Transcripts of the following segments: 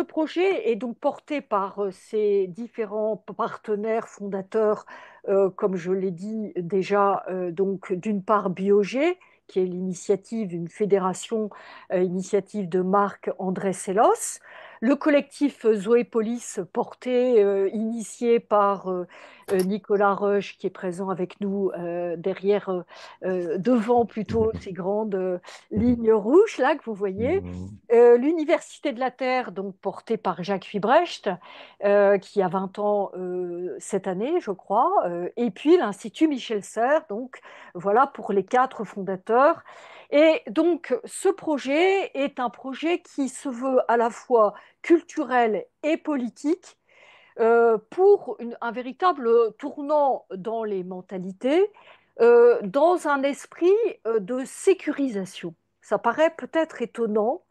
projet est donc porté par ces différents partenaires fondateurs, comme je l'ai dit déjà, donc d'une part Biogé, qui est l'initiative, une fédération initiative de Marc André Sellos, le collectif Zoépolis, porté, initié par Nicolas Roche, qui est présent avec nous derrière, devant plutôt ces grandes lignes rouges là que vous voyez. Mhm. L'Université de la Terre, donc portée par Jacques Hubrecht, qui a 20 ans cette année, je crois, et puis l'Institut Michel Serres, donc voilà pour les quatre fondateurs. Et donc ce projet est un projet qui se veut à la fois culturel et politique, pour un véritable tournant dans les mentalités, dans un esprit de sécurisation. Ça paraît peut-être étonnant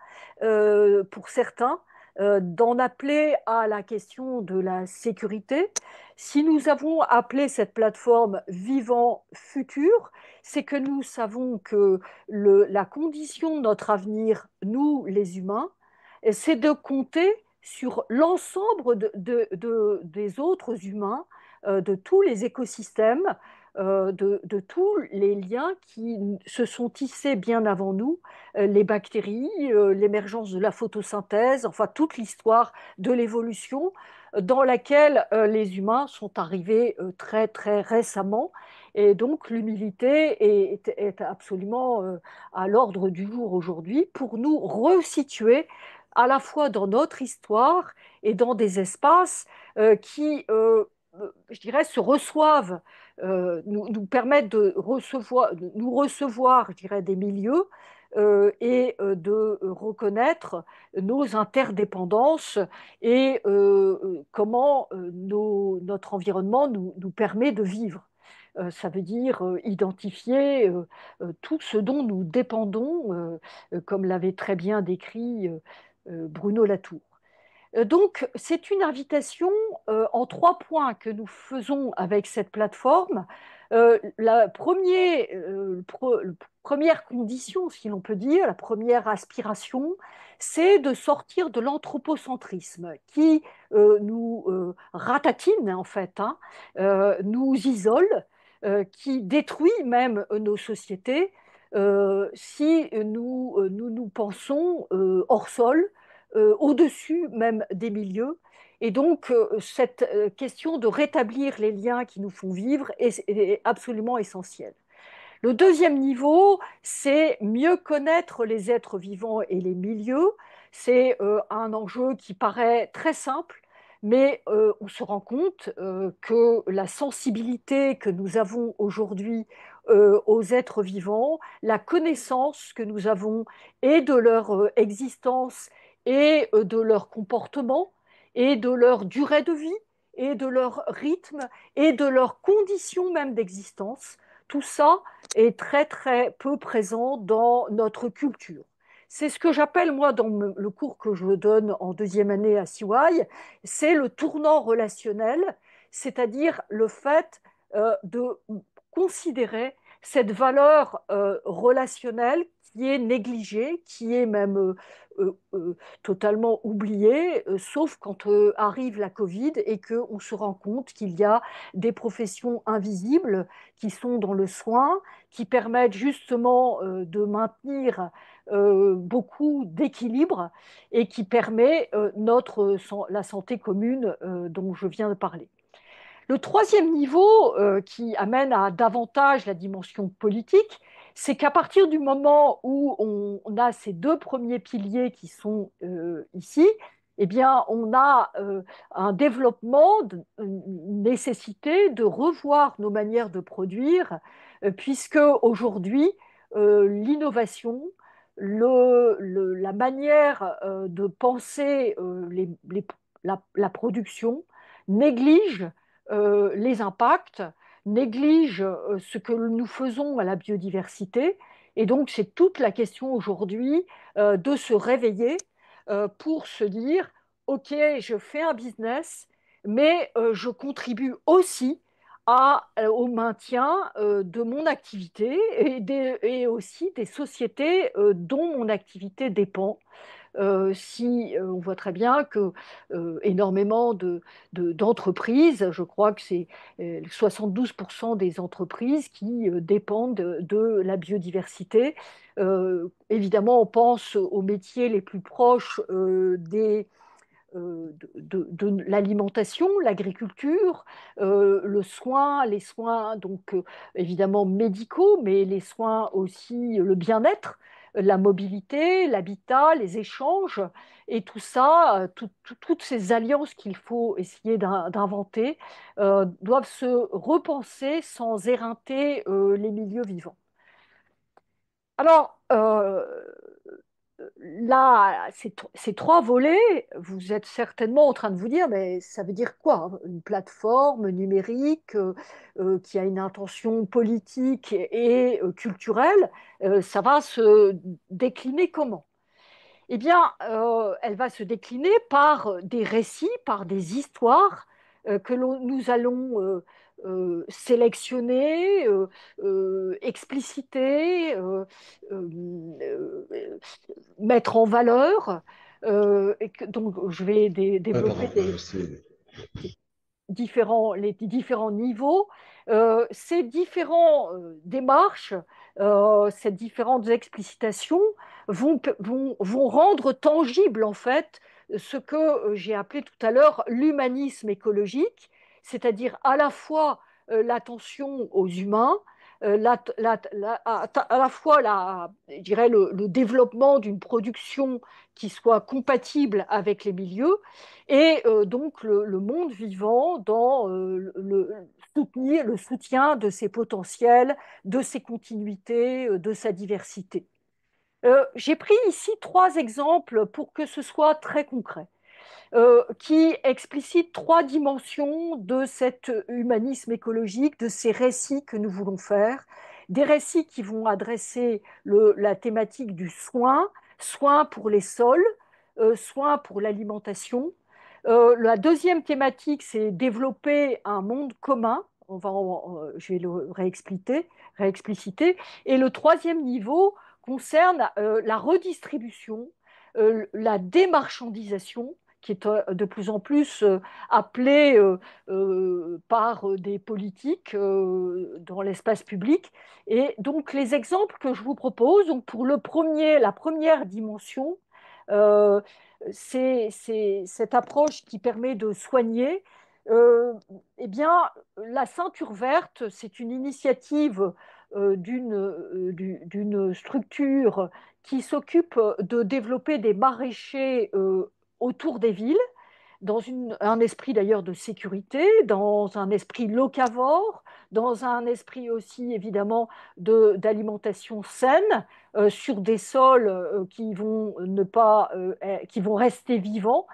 pour certains d'en appeler à la question de la sécurité. Si nous avons appelé cette plateforme Vivant Futur, c'est que nous savons que la condition de notre avenir, nous les humains, c'est de compter sur l'ensemble des autres humains, de tous les écosystèmes, de tous les liens qui se sont tissés bien avant nous, les bactéries, l'émergence de la photosynthèse, enfin toute l'histoire de l'évolution dans laquelle les humains sont arrivés très très récemment. Et donc l'humilité est absolument à l'ordre du jour aujourd'hui pour nous resituer à la fois dans notre histoire et dans des espaces qui, je dirais, se reçoivent, nous permettent de nous recevoir, je dirais, des milieux et de reconnaître nos interdépendances et comment notre environnement nous permet de vivre. Ça veut dire identifier tout ce dont nous dépendons, comme l'avait très bien décrit Bruno Latour. Donc, c'est une invitation en trois points que nous faisons avec cette plateforme. Première condition, si l'on peut dire, la première aspiration, c'est de sortir de l'anthropocentrisme qui nous ratatine, en fait, hein, nous isole, qui détruit même nos sociétés si nous pensons hors sol, au-dessus même des milieux. Et donc, cette question de rétablir les liens qui nous font vivre est absolument essentielle. Le deuxième niveau, c'est mieux connaître les êtres vivants et les milieux. C'est un enjeu qui paraît très simple, mais on se rend compte que la sensibilité que nous avons aujourd'hui aux êtres vivants, la connaissance que nous avons et de leur existence et de leur comportement et de leur durée de vie et de leur rythme et de leurs conditions même d'existence, tout ça est très très peu présent dans notre culture. C'est ce que j'appelle, moi, dans le cours que je donne en deuxième année à CY, c'est le tournant relationnel, c'est-à-dire le fait de considérer cette valeur relationnelle qui est négligée, qui est même totalement oubliée, sauf quand arrive la Covid et qu'on se rend compte qu'il y a des professions invisibles qui sont dans le soin, qui permettent justement de maintenir beaucoup d'équilibre et qui permet la santé commune dont je viens de parler. Le troisième niveau, qui amène à davantage la dimension politique, c'est qu'à partir du moment où on a ces deux premiers piliers qui sont ici, eh bien, on a un développement, une nécessité de revoir nos manières de produire, puisque aujourd'hui, l'innovation, la manière de penser la production néglige les impacts, néglige ce que nous faisons à la biodiversité. Et donc, c'est toute la question aujourd'hui de se réveiller pour se dire, OK, je fais un business, mais je contribue aussi au maintien de mon activité et aussi des sociétés dont mon activité dépend. Si on voit très bien que énormément d'entreprises, je crois que c'est 72% des entreprises qui dépendent de la biodiversité. Évidemment, on pense aux métiers les plus proches de l'alimentation, l'agriculture, le soin, les soins donc évidemment médicaux, mais les soins aussi, le bien-être, la mobilité, l'habitat, les échanges, et tout ça, toutes ces alliances qu'il faut essayer d'inventer, doivent se repenser sans éreinter les milieux vivants. Alors, là, ces trois volets, vous êtes certainement en train de vous dire, mais ça veut dire quoi, hein? Une plateforme numérique qui a une intention politique et culturelle, ça va se décliner comment? Eh bien, elle va se décliner par des récits, par des histoires nous allons sélectionner, expliciter, euh, euh, mettre en valeur. Donc, je vais développer Pardon, c'est... les différents niveaux, ces différentes démarches, ces différentes explicitations vont rendre tangible en fait ce que j'ai appelé tout à l'heure l'humanisme écologique, c'est-à-dire à la fois l'attention aux humains, à la fois je dirais le développement d'une production qui soit compatible avec les milieux, et donc le monde vivant dans le soutien de ses potentiels, de ses continuités, de sa diversité. J'ai pris ici trois exemples pour que ce soit très concret, qui explicitent trois dimensions de cet humanisme écologique, de ces récits que nous voulons faire. Des récits qui vont adresser la thématique du soin, soin pour les sols, soin pour l'alimentation. La deuxième thématique, c'est développer un monde commun. Je vais le réexpliciter. Et le troisième niveau concerne la redistribution, la démarchandisation, qui est de plus en plus appelée par des politiques dans l'espace public. Et donc les exemples que je vous propose, donc pour la première dimension, euh, c'est cette approche qui permet de soigner. Euh, eh bien, la ceinture verte, c'est une initiative d'une structure qui s'occupe de développer des maraîchers autour des villes, dans un esprit d'ailleurs de sécurité, dans un esprit locavore, dans un esprit aussi évidemment d'alimentation saine, sur des sols qui vont ne pas, qui vont rester vivants.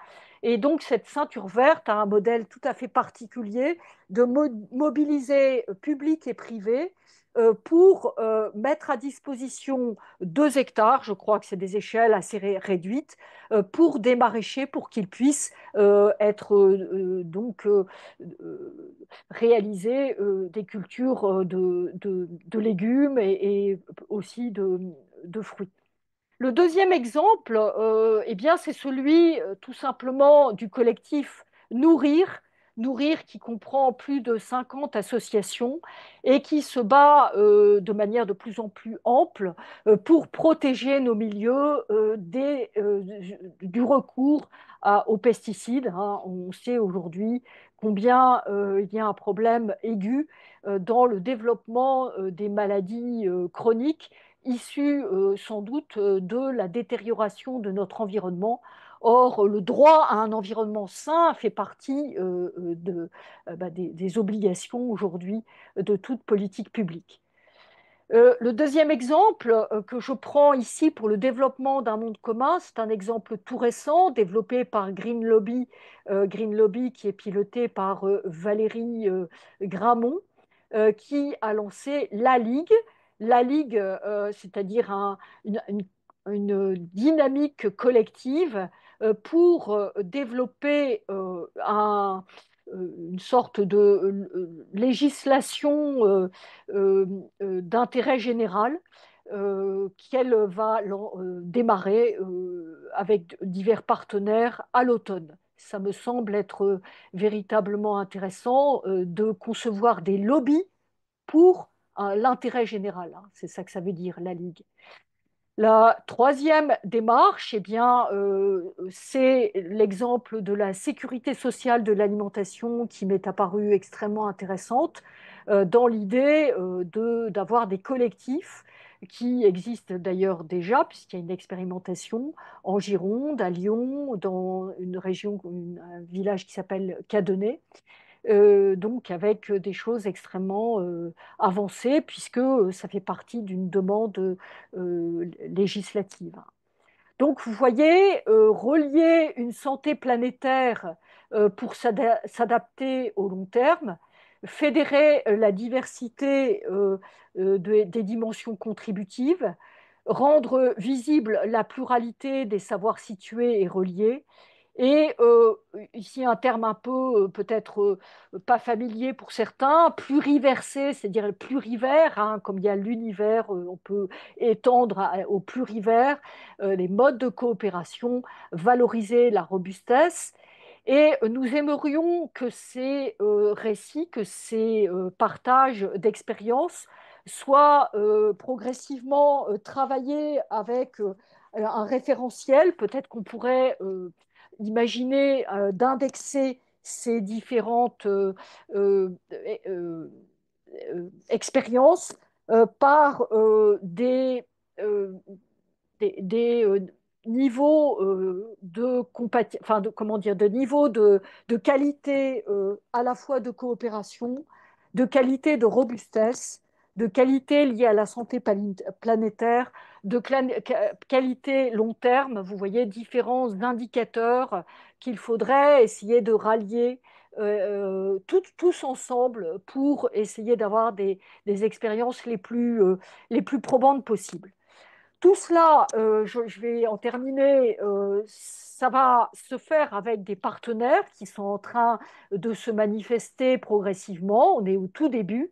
Et donc cette ceinture verte a un modèle tout à fait particulier de mobiliser public et privé pour mettre à disposition 2 hectares, je crois que c'est des échelles assez réduites, pour des maraîchers, pour qu'ils puissent être donc réaliser des cultures de légumes et aussi de fruits. Le deuxième exemple, eh bien, c'est celui tout simplement du collectif Nourrir, Nourrir qui comprend plus de 50 associations et qui se bat de manière de plus en plus ample pour protéger nos milieux du recours aux pesticides, hein. On sait aujourd'hui combien il y a un problème aigu dans le développement des maladies chroniques issus sans doute de la détérioration de notre environnement. Or, le droit à un environnement sain fait partie des obligations aujourd'hui de toute politique publique. Le deuxième exemple que je prends ici pour le développement d'un monde commun, c'est un exemple tout récent développé par Green Lobby qui est piloté par Valérie Gramont, qui a lancé la Ligue. La Ligue, c'est-à-dire une dynamique collective pour développer une sorte de législation d'intérêt général qu'elle va démarrer avec divers partenaires à l'automne. Ça me semble être véritablement intéressant de concevoir des lobbies pour l'intérêt général, hein. C'est ça que ça veut dire, la Ligue. La troisième démarche, eh bien, c'est l'exemple de la sécurité sociale de l'alimentation qui m'est apparue extrêmement intéressante dans l'idée d'avoir des collectifs qui existent d'ailleurs déjà, puisqu'il y a une expérimentation en Gironde, à Lyon, dans une région, un village qui s'appelle Cadenet, donc avec des choses extrêmement avancées, puisque ça fait partie d'une demande législative. Donc, vous voyez, relier une santé planétaire pour s'adapter au long terme, fédérer la diversité des dimensions contributives, rendre visible la pluralité des savoirs situés et reliés, et ici un terme un peu peut-être pas familier pour certains, pluriversé, c'est-à-dire plurivers, hein, comme il y a l'univers, on peut étendre au plurivers les modes de coopération, valoriser la robustesse. Et nous aimerions que ces récits, que ces partages d'expériences soient progressivement travaillés avec un référentiel. Peut-être qu'on pourrait imaginer d'indexer ces différentes expériences par euh, des niveaux enfin comment dire, de niveau de qualité à la fois de coopération, de qualité de robustesse, de qualité liée à la santé planétaire, de qualité long terme. Vous voyez différents indicateurs qu'il faudrait essayer de rallier tous ensemble pour essayer d'avoir des expériences les plus probantes possibles. Tout cela, je vais en terminer, ça va se faire avec des partenaires qui sont en train de se manifester progressivement. On est au tout début.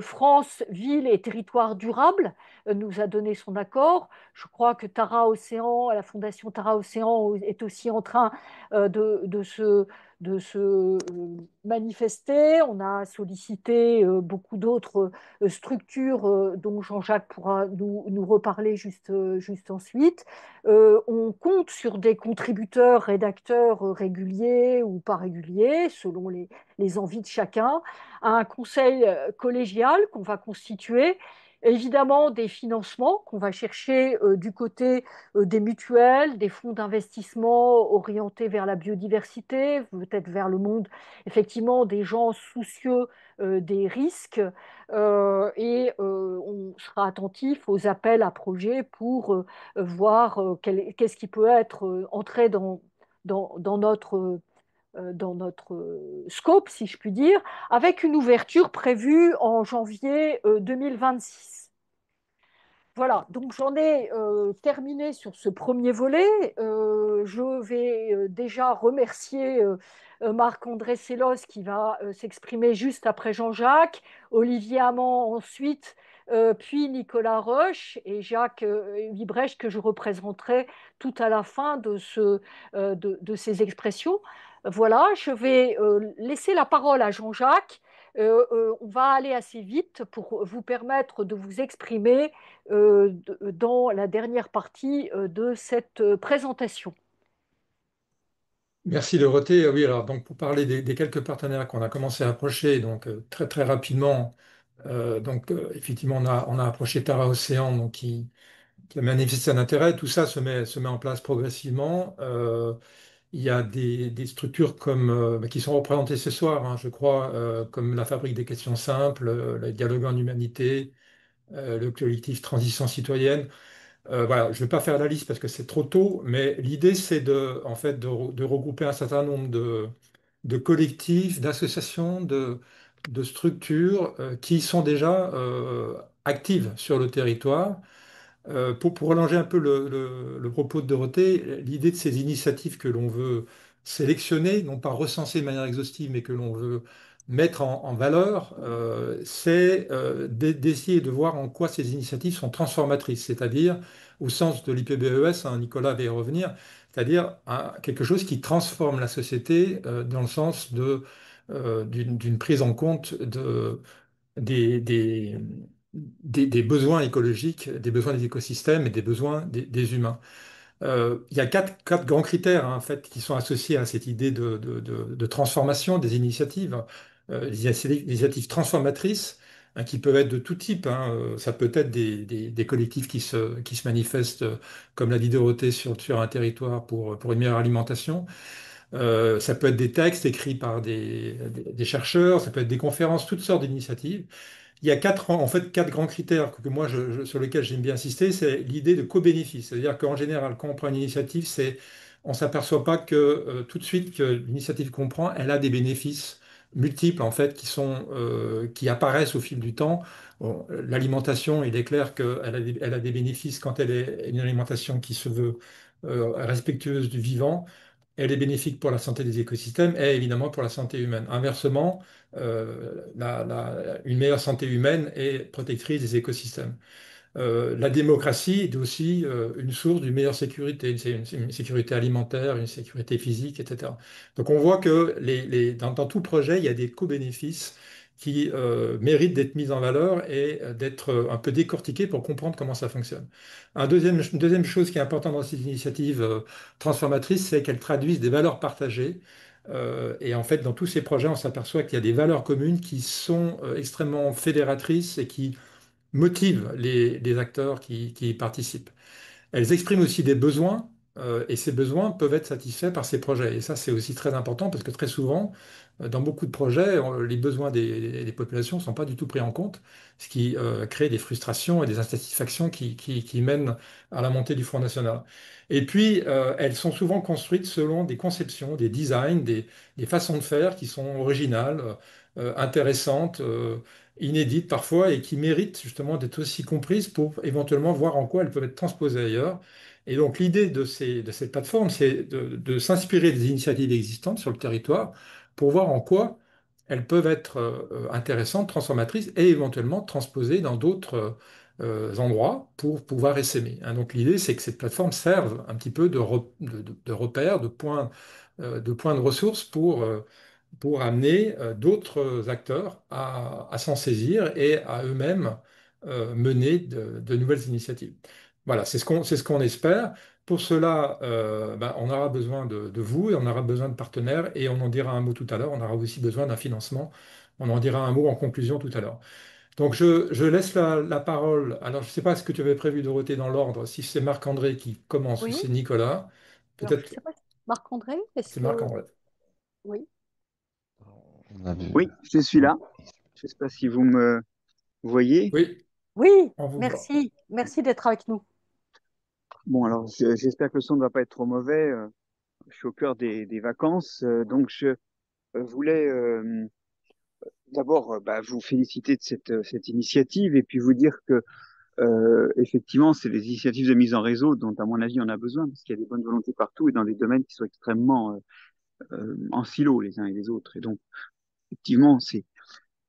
France, Ville et Territoire Durable nous a donné son accord. Je crois que Tara Océan, la Fondation Tara Océan est aussi en train de se manifester. On a sollicité beaucoup d'autres structure dont Jean-Jacques pourra nous reparler juste ensuite. On compte sur des contributeurs, rédacteurs réguliers ou pas réguliers, selon les envies de chacun, un conseil collégial qu'on va constituer. Évidemment, des financements qu'on va chercher du côté des mutuelles, des fonds d'investissement orientés vers la biodiversité, peut-être vers le monde, effectivement, des gens soucieux des risques, on sera attentif aux appels à projets pour voir qu'est-ce qui peut être entré dans notre scope, si je puis dire, avec une ouverture prévue en janvier 2026. Voilà, donc j'en ai terminé sur ce premier volet. Je vais déjà remercier Marc-André Sellos qui va s'exprimer juste après Jean-Jacques, Olivier Amand ensuite, puis Nicolas Roche et Jacques Vibrecht que je représenterai tout à la fin de ces expressions. Voilà, je vais laisser la parole à Jean-Jacques. On va aller assez vite pour vous permettre de vous exprimer dans la dernière partie de cette présentation. Merci Dorothée. Oui, alors donc pour parler des quelques partenaires qu'on a commencé à approcher, donc très très rapidement, effectivement on a approché Tara Océan, donc qui a manifesté un intérêt. Tout ça se met en place progressivement. Il y a des structures qui sont représentées ce soir, hein, je crois, comme la Fabrique des questions simples, le Dialogue en humanité, le collectif Transition citoyenne. Voilà, je ne vais pas faire la liste parce que c'est trop tôt, mais l'idée c'est en fait, de regrouper un certain nombre de collectifs, d'associations, de structures qui sont déjà actives sur le territoire. Pour prolonger un peu le propos de Dorothée, l'idée de ces initiatives que l'on veut sélectionner, non pas recenser de manière exhaustive, mais que l'on veut mettre en valeur, c'est d'essayer de voir en quoi ces initiatives sont transformatrices, c'est-à-dire au sens de l'IPBES, hein, Nicolas va y revenir, c'est-à-dire quelque chose qui transforme la société dans le sens d'une prise en compte des, des, des besoins écologiques, des besoins des écosystèmes et des besoins des humains. Il y a quatre grands critères hein, en fait, qui sont associés à cette idée de transformation des initiatives. Les initiatives transformatrices, hein, qui peuvent être de tout type, hein. Ça peut être des collectifs qui se manifestent, comme l'a dit Dorothée, sur un territoire pour une meilleure alimentation. Ça peut être des textes écrits par des chercheurs, ça peut être des conférences, toutes sortes d'initiatives. Il y a en fait, quatre grands critères que moi, sur lesquels j'aime bien insister, c'est l'idée de co-bénéfice. C'est-à-dire qu'en général, quand on prend une initiative, on ne s'aperçoit pas que tout de suite que l'initiative qu'on prend, elle a des bénéfices multiples en fait qui apparaissent au fil du temps. Bon, l'alimentation, il est clair elle a des bénéfices quand elle est une alimentation qui se veut respectueuse du vivant. Elle est bénéfique pour la santé des écosystèmes et évidemment pour la santé humaine. Inversement, une meilleure santé humaine est protectrice des écosystèmes. La démocratie est aussi une source d'une meilleure sécurité, une sécurité alimentaire, une sécurité physique, etc. Donc on voit que dans tout projet, il y a des co-bénéfices qui méritent d'être mis en valeur et d'être un peu décortiqués pour comprendre comment ça fonctionne. Une deuxième chose qui est importante dans ces initiatives transformatrices, c'est qu'elles traduisent des valeurs partagées. Et en fait, dans tous ces projets, on s'aperçoit qu'il y a des valeurs communes qui sont extrêmement fédératrices et qui motivent les acteurs qui y participent. Elles expriment aussi des besoins, et ces besoins peuvent être satisfaits par ces projets. Et ça, c'est aussi très important parce que très souvent, dans beaucoup de projets, les besoins des populations ne sont pas du tout pris en compte, ce qui crée des frustrations et des insatisfactions qui mènent à la montée du Front National. Et puis, elles sont souvent construites selon des conceptions, des designs, des façons de faire qui sont originales, intéressantes, inédites parfois, et qui méritent justement d'être aussi comprises pour éventuellement voir en quoi elles peuvent être transposées ailleurs. Et donc l'idée de cette plateforme, c'est de s'inspirer des initiatives existantes sur le territoire pour voir en quoi elles peuvent être intéressantes, transformatrices et éventuellement transposées dans d'autres endroits pour pouvoir essaimer, hein. Donc l'idée, c'est que cette plateforme serve un petit peu de repère, de point de ressources pour amener d'autres acteurs à s'en saisir et à eux-mêmes mener de nouvelles initiatives. Voilà, c'est ce qu'on espère. Pour cela, on aura besoin de vous et on aura besoin de partenaires et on en dira un mot tout à l'heure. On aura aussi besoin d'un financement. On en dira un mot en conclusion tout à l'heure. Donc je laisse la parole. Alors je ne sais pas ce que tu avais prévu, Dorothée, dans l'ordre, si c'est Marc-André qui commence ou Oui, c'est Nicolas. alors je ne Peut-être que sais pas, Marc-André, est-ce c'est que... Marc-André. Oui, On a vu. Oui, je suis là. Je ne sais pas si vous me voyez. Oui, oui, on vous voit. merci, merci d'être avec nous. Bon, alors j'espère que le son ne va pas être trop mauvais. Je suis au cœur des vacances, donc je voulais d'abord vous féliciter de cette initiative et puis vous dire que effectivement, c'est des initiatives de mise en réseau dont, à mon avis, on a besoin parce qu'il y a des bonnes volontés partout et dans des domaines qui sont extrêmement en silo les uns et les autres. Et donc, effectivement, c'est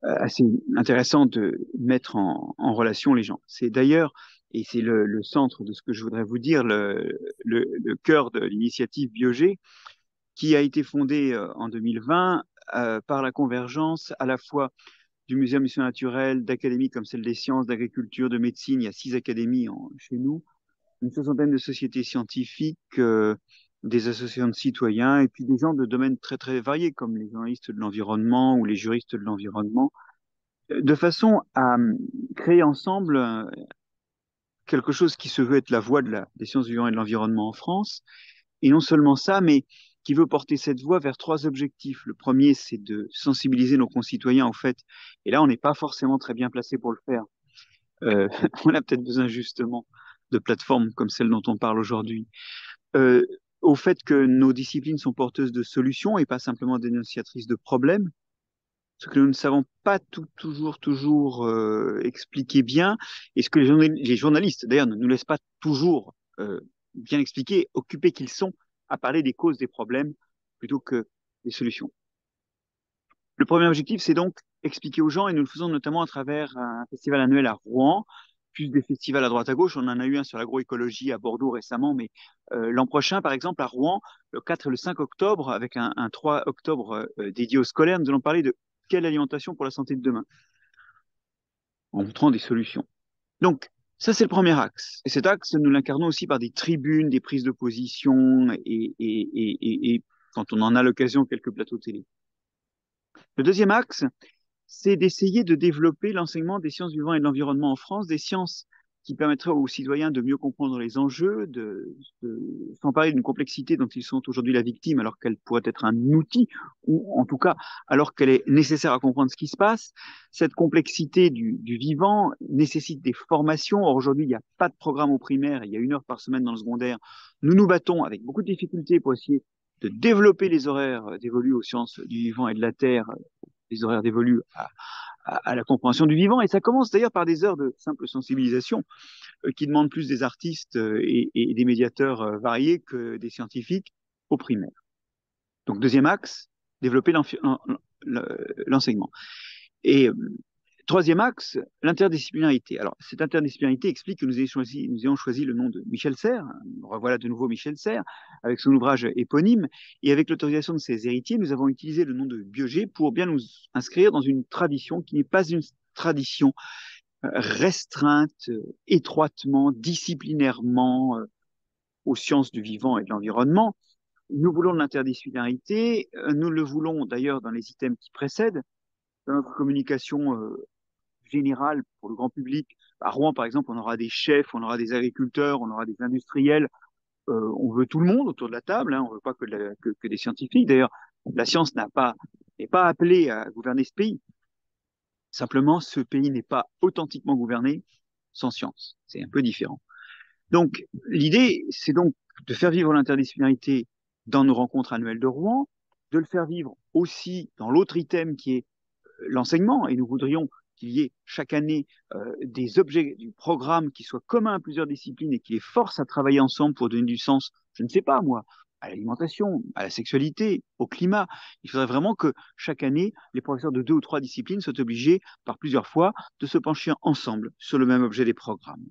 assez intéressant de mettre en relation les gens. C'est d'ailleurs, et c'est le centre de ce que je voudrais vous dire, le cœur de l'initiative Biogé, qui a été fondée en 2020 par la convergence à la fois du Muséum d'histoire naturelle, d'académies comme celle des sciences, d'agriculture, de médecine. Il y a 6 académies chez nous, une soixantaine de sociétés scientifiques, des associations de citoyens, et puis des gens de domaines très très variés, comme les journalistes de l'environnement ou les juristes de l'environnement, de façon à créer ensemble quelque chose qui se veut être la voie des sciences du vivant et de l'environnement en France. Et non seulement ça, mais qui veut porter cette voie vers trois objectifs. Le premier, c'est de sensibiliser nos concitoyens, au fait, et là, on n'est pas forcément très bien placé pour le faire. Euh, on a peut-être besoin justement de plateformes comme celle dont on parle aujourd'hui, euh, au fait que nos disciplines sont porteuses de solutions et pas simplement dénonciatrices de problèmes, ce que nous ne savons pas toujours expliquer bien, et ce que les journalistes, d'ailleurs, ne nous laissent pas toujours bien expliquer, occupés qu'ils sont à parler des causes des problèmes plutôt que des solutions. Le premier objectif, c'est donc expliquer aux gens, et nous le faisons notamment à travers un festival annuel à Rouen, plus des festivals à droite à gauche. On en a eu un sur l'agroécologie à Bordeaux récemment, mais l'an prochain, par exemple, à Rouen, le 4 et le 5 octobre, avec un 3 octobre dédié aux scolaires, nous allons parler de quelle alimentation pour la santé de demain, en montrant des solutions. Donc, ça, c'est le premier axe. Et cet axe, nous l'incarnons aussi par des tribunes, des prises de position et quand on en a l'occasion, quelques plateaux télé. Le deuxième axe, c'est d'essayer de développer l'enseignement des sciences du vivant et de l'environnement en France, des sciences qui permettraient aux citoyens de mieux comprendre les enjeux, sans parler d'une complexité dont ils sont aujourd'hui la victime, alors qu'elle pourrait être un outil, ou en tout cas, alors qu'elle est nécessaire à comprendre ce qui se passe. Cette complexité du vivant nécessite des formations. Or, aujourd'hui, il n'y a pas de programme au primaire, il y a 1 heure par semaine dans le secondaire. Nous nous battons avec beaucoup de difficultés pour essayer de développer les horaires dévolus aux sciences du vivant et de la terre, les horaires dévolus à la compréhension du vivant. Et ça commence d'ailleurs par des heures de simple sensibilisation qui demandent plus des artistes et des médiateurs variés que des scientifiques au primaire. Donc, deuxième axe, développer l'enseignement. Et troisième axe, l'interdisciplinarité. Alors, cette interdisciplinarité explique que nous ayons choisi le nom de Michel Serres. Revoilà de nouveau Michel Serres, avec son ouvrage éponyme. Et avec l'autorisation de ses héritiers, nous avons utilisé le nom de Biogé pour bien nous inscrire dans une tradition qui n'est pas une tradition restreinte, étroitement, disciplinairement aux sciences du vivant et de l'environnement. Nous voulons de l'interdisciplinarité. Nous le voulons d'ailleurs dans les items qui précèdent. Dans notre communication générale pour le grand public. À Rouen, par exemple, on aura des chefs, on aura des agriculteurs, on aura des industriels. On veut tout le monde autour de la table. On ne veut pas que des scientifiques. D'ailleurs, la science n'est pas appelée à gouverner ce pays. Simplement, ce pays n'est pas authentiquement gouverné sans science. C'est un peu différent. Donc, l'idée, c'est donc de faire vivre l'interdisciplinarité dans nos rencontres annuelles de Rouen, de le faire vivre aussi dans l'autre item qui est l'enseignement, et nous voudrions qu'il y ait chaque année des objets du programme qui soient communs à plusieurs disciplines et qui les forcent à travailler ensemble pour donner du sens, je ne sais pas moi, à l'alimentation, à la sexualité, au climat. Il faudrait vraiment que chaque année, les professeurs de 2 ou 3 disciplines soient obligés, par plusieurs fois, de se pencher ensemble sur le même objet des programmes.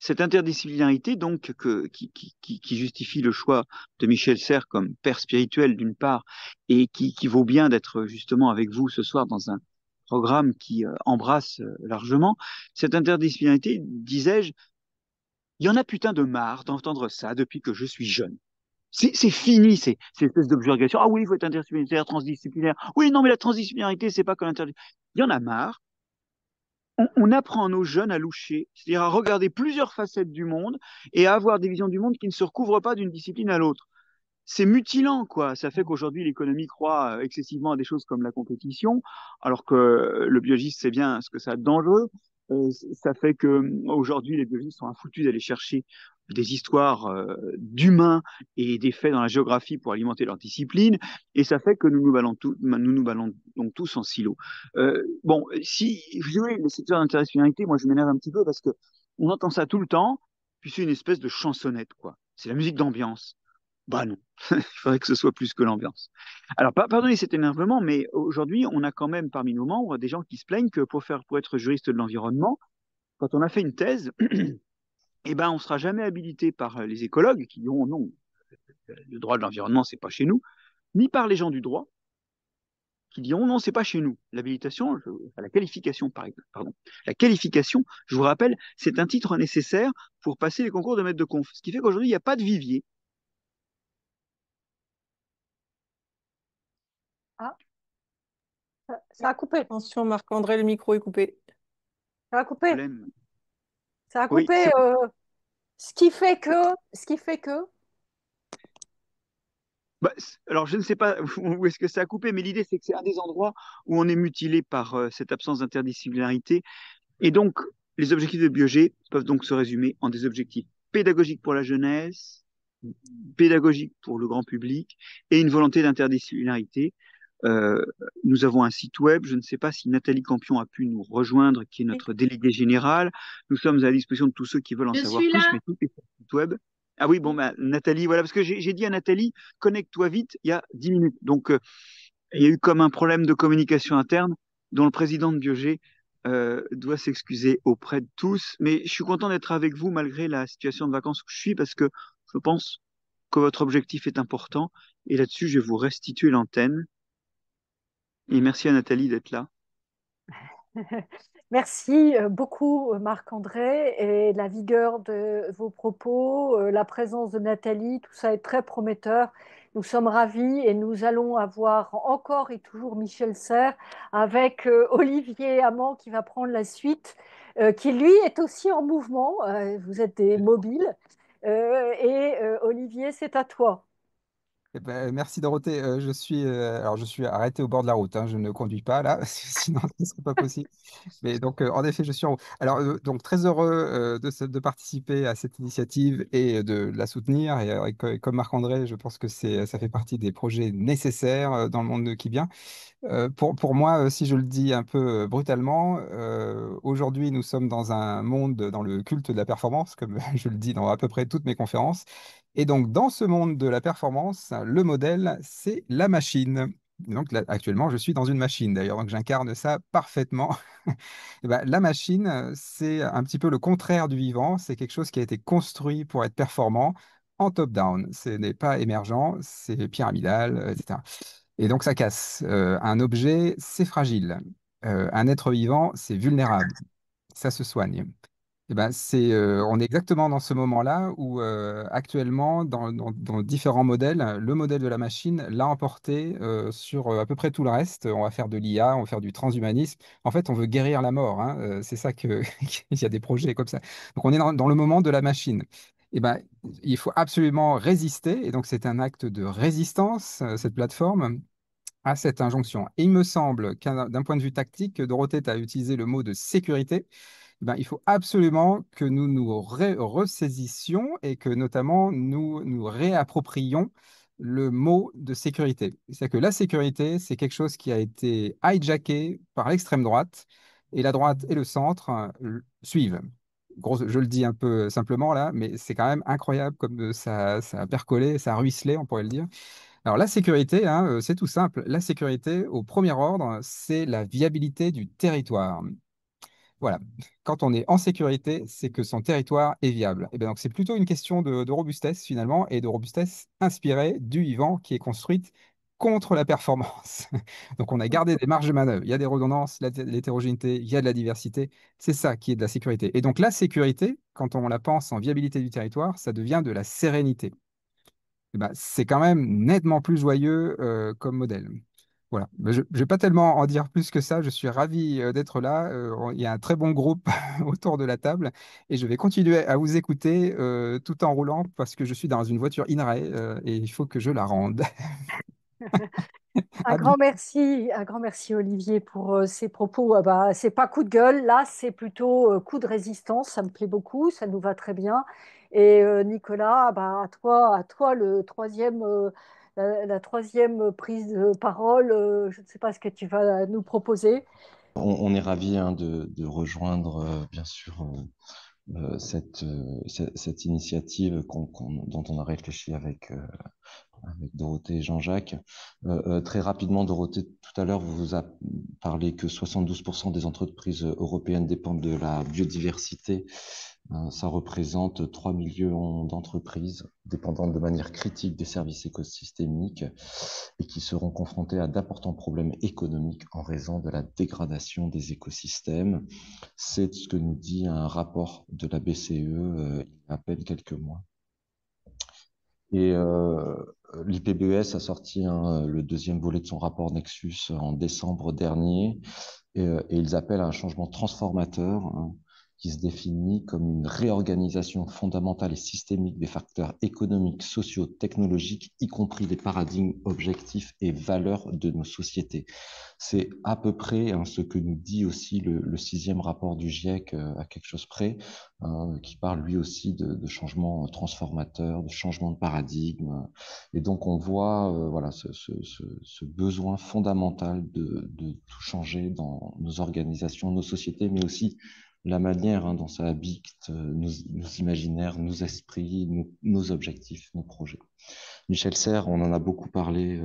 Cette interdisciplinarité, donc, qui justifie le choix de Michel Serres comme père spirituel d'une part, et qui vaut bien d'être justement avec vous ce soir dans un programme qui embrasse largement, cette interdisciplinarité, disais-je, il y en a putain de marre d'entendre ça depuis que je suis jeune. C'est fini, ces espèces d'objurgations. Ah oui, il faut être interdisciplinaire, transdisciplinaire. Oui, non, mais la transdisciplinarité, c'est pas comme l'interdisciplinarité. Il y en a marre. On apprend à nos jeunes à loucher, c'est-à-dire à regarder plusieurs facettes du monde et à avoir des visions du monde qui ne se recouvrent pas d'une discipline à l'autre. C'est mutilant, quoi. Ça fait qu'aujourd'hui, l'économie croit excessivement à des choses comme la compétition, alors que le biologiste sait bien ce que ça a de dangereux. Ça fait qu'aujourd'hui, les biologistes sont foutus d'aller chercher des histoires d'humains et des faits dans la géographie pour alimenter leur discipline, et ça fait que nous nous ballons donc tous en silo. Bon, si vous voulez, le secteur d'interdisciplinarité, moi je m'énerve un petit peu parce que on entend ça tout le temps, puis c'est une espèce de chansonnette, quoi. C'est la musique d'ambiance. Bah non, il faudrait que ce soit plus que l'ambiance. Alors, pardonnez cet énervement, mais aujourd'hui, on a quand même parmi nos membres des gens qui se plaignent que pour être juriste de l'environnement, quand on a fait une thèse, eh ben, on ne sera jamais habilité par les écologues qui diront non, le droit de l'environnement, c'est pas chez nous, ni par les gens du droit qui diront non, c'est pas chez nous. L'habilitation, la qualification, pardon, la qualification, je vous rappelle, c'est un titre nécessaire pour passer les concours de maître de conf. Ce qui fait qu'aujourd'hui, il n'y a pas de vivier. Ah, ça a coupé. Attention, Marc-André, le micro est coupé. Ça a coupé. Problème. Ça a Oui, coupé. Ce qui fait que. Bah, alors, je ne sais pas où est-ce que ça a coupé, mais l'idée, c'est que c'est un des endroits où on est mutilé par cette absence d'interdisciplinarité. Et donc, les objectifs de Biogé peuvent donc se résumer en des objectifs pédagogiques pour la jeunesse, pédagogiques pour le grand public et une volonté d'interdisciplinarité. Nous avons un site web, je ne sais pas si Nathalie Campion a pu nous rejoindre, qui est notre déléguée générale. Nous sommes à la disposition de tous ceux qui veulent en Je savoir suis plus, là. mais tout est sur le site web. Ah oui, bon, bah, Nathalie, voilà, parce que j'ai dit à Nathalie, connecte-toi vite, il y a 10 minutes. Donc, il y a eu comme un problème de communication interne dont le président de Biogé doit s'excuser auprès de tous. Mais je suis content d'être avec vous malgré la situation de vacances où je suis parce que je pense que votre objectif est important. Et là-dessus, je vais vous restituer l'antenne. Et merci à Nathalie d'être là. Merci beaucoup, Marc-André, et la vigueur de vos propos, la présence de Nathalie, tout ça est très prometteur. Nous sommes ravis et nous allons avoir encore et toujours Michel Serres avec Olivier Amand qui va prendre la suite, qui lui est aussi en mouvement. Vous êtes des mobiles. Olivier, c'est à toi. Eh ben, merci Dorothée. Alors je suis arrêté au bord de la route, hein. Je ne conduis pas là, parce que sinon ce ne serait pas possible. Mais donc en effet, je suis en route. Alors donc très heureux de participer à cette initiative et de la soutenir. Et comme Marc-André, je pense que ça fait partie des projets nécessaires dans le monde qui vient. Pour moi, si je le dis un peu brutalement, aujourd'hui nous sommes dans un monde dans le culte de la performance, comme je le dis dans à peu près toutes mes conférences. Et donc, dans ce monde de la performance, le modèle, c'est la machine. Donc, là, actuellement, je suis dans une machine, d'ailleurs, donc j'incarne ça parfaitement. Eh ben, la machine, c'est un petit peu le contraire du vivant. C'est quelque chose qui a été construit pour être performant en top-down. Ce n'est pas émergent, c'est pyramidal, etc. Et donc, ça casse. Un objet, c'est fragile. Un être vivant, c'est vulnérable. Ça se soigne. Eh ben, on est exactement dans ce moment-là où actuellement, dans différents modèles, le modèle de la machine l'a emporté sur à peu près tout le reste. On va faire de l'IA, on va faire du transhumanisme. En fait, on veut guérir la mort, hein. C'est ça que il y a des projets comme ça. Donc, on est dans le moment de la machine. Eh ben, il faut absolument résister. Et donc, c'est un acte de résistance, cette plateforme, à cette injonction. Et il me semble d'un point de vue tactique, Dorothée a utilisé le mot de sécurité. Ben, il faut absolument que nous nous ressaisissions et que notamment nous nous réapproprions le mot de sécurité. C'est-à-dire que la sécurité, c'est quelque chose qui a été hijacké par l'extrême droite et la droite et le centre suivent. Je le dis un peu simplement là, mais c'est quand même incroyable comme ça a percolé, ça a ruisselé, on pourrait le dire. Alors la sécurité, hein, c'est tout simple. La sécurité, au premier ordre, c'est la viabilité du territoire. Voilà. Quand on est en sécurité, c'est que son territoire est viable. Et bien donc c'est plutôt une question de robustesse finalement, et de robustesse inspirée du vivant qui est construite contre la performance. Donc on a gardé des marges de manœuvre. Il y a des redondances, l'hétérogénéité, il y a de la diversité. C'est ça qui est de la sécurité. Et donc la sécurité, quand on la pense en viabilité du territoire, ça devient de la sérénité. Eh ben, c'est quand même nettement plus joyeux comme modèle. Voilà. Mais je ne vais pas tellement en dire plus que ça. Je suis ravi d'être là. Il y a un très bon groupe autour de la table et je vais continuer à vous écouter tout en roulant parce que je suis dans une voiture in-rail et il faut que je la rende. À bientôt. Un grand merci Olivier pour ces propos. Ah bah, c'est pas coup de gueule, là c'est plutôt coup de résistance. Ça me plaît beaucoup, ça nous va très bien. Et Nicolas, ah bah, à toi le troisième, la troisième prise de parole. Je ne sais pas ce que tu vas nous proposer. On est ravis hein, de rejoindre, bien sûr, cette initiative dont on a réfléchi avec Dorothée et Jean-Jacques. Très rapidement, Dorothée, tout à l'heure, vous a parlé que 72% des entreprises européennes dépendent de la biodiversité. Ça représente 3 millions d'entreprises dépendantes de manière critique des services écosystémiques et qui seront confrontées à d'importants problèmes économiques en raison de la dégradation des écosystèmes. C'est ce que nous dit un rapport de la BCE il y a à peine quelques mois. Et l'IPBES a sorti le deuxième volet de son rapport Nexus en décembre dernier, et ils appellent à un changement transformateur hein, qui se définit comme une réorganisation fondamentale et systémique des facteurs économiques, sociaux, technologiques, y compris les paradigmes, objectifs et valeurs de nos sociétés. C'est à peu près hein, ce que nous dit aussi le sixième rapport du GIEC à quelque chose près, qui parle lui aussi de changements transformateurs, de changements de paradigme. Et donc on voit voilà, ce besoin fondamental de tout changer dans nos organisations, nos sociétés, mais aussi la manière dont ça habite nos imaginaires, nos esprits, nos objectifs, nos projets. Michel Serres, on en a beaucoup parlé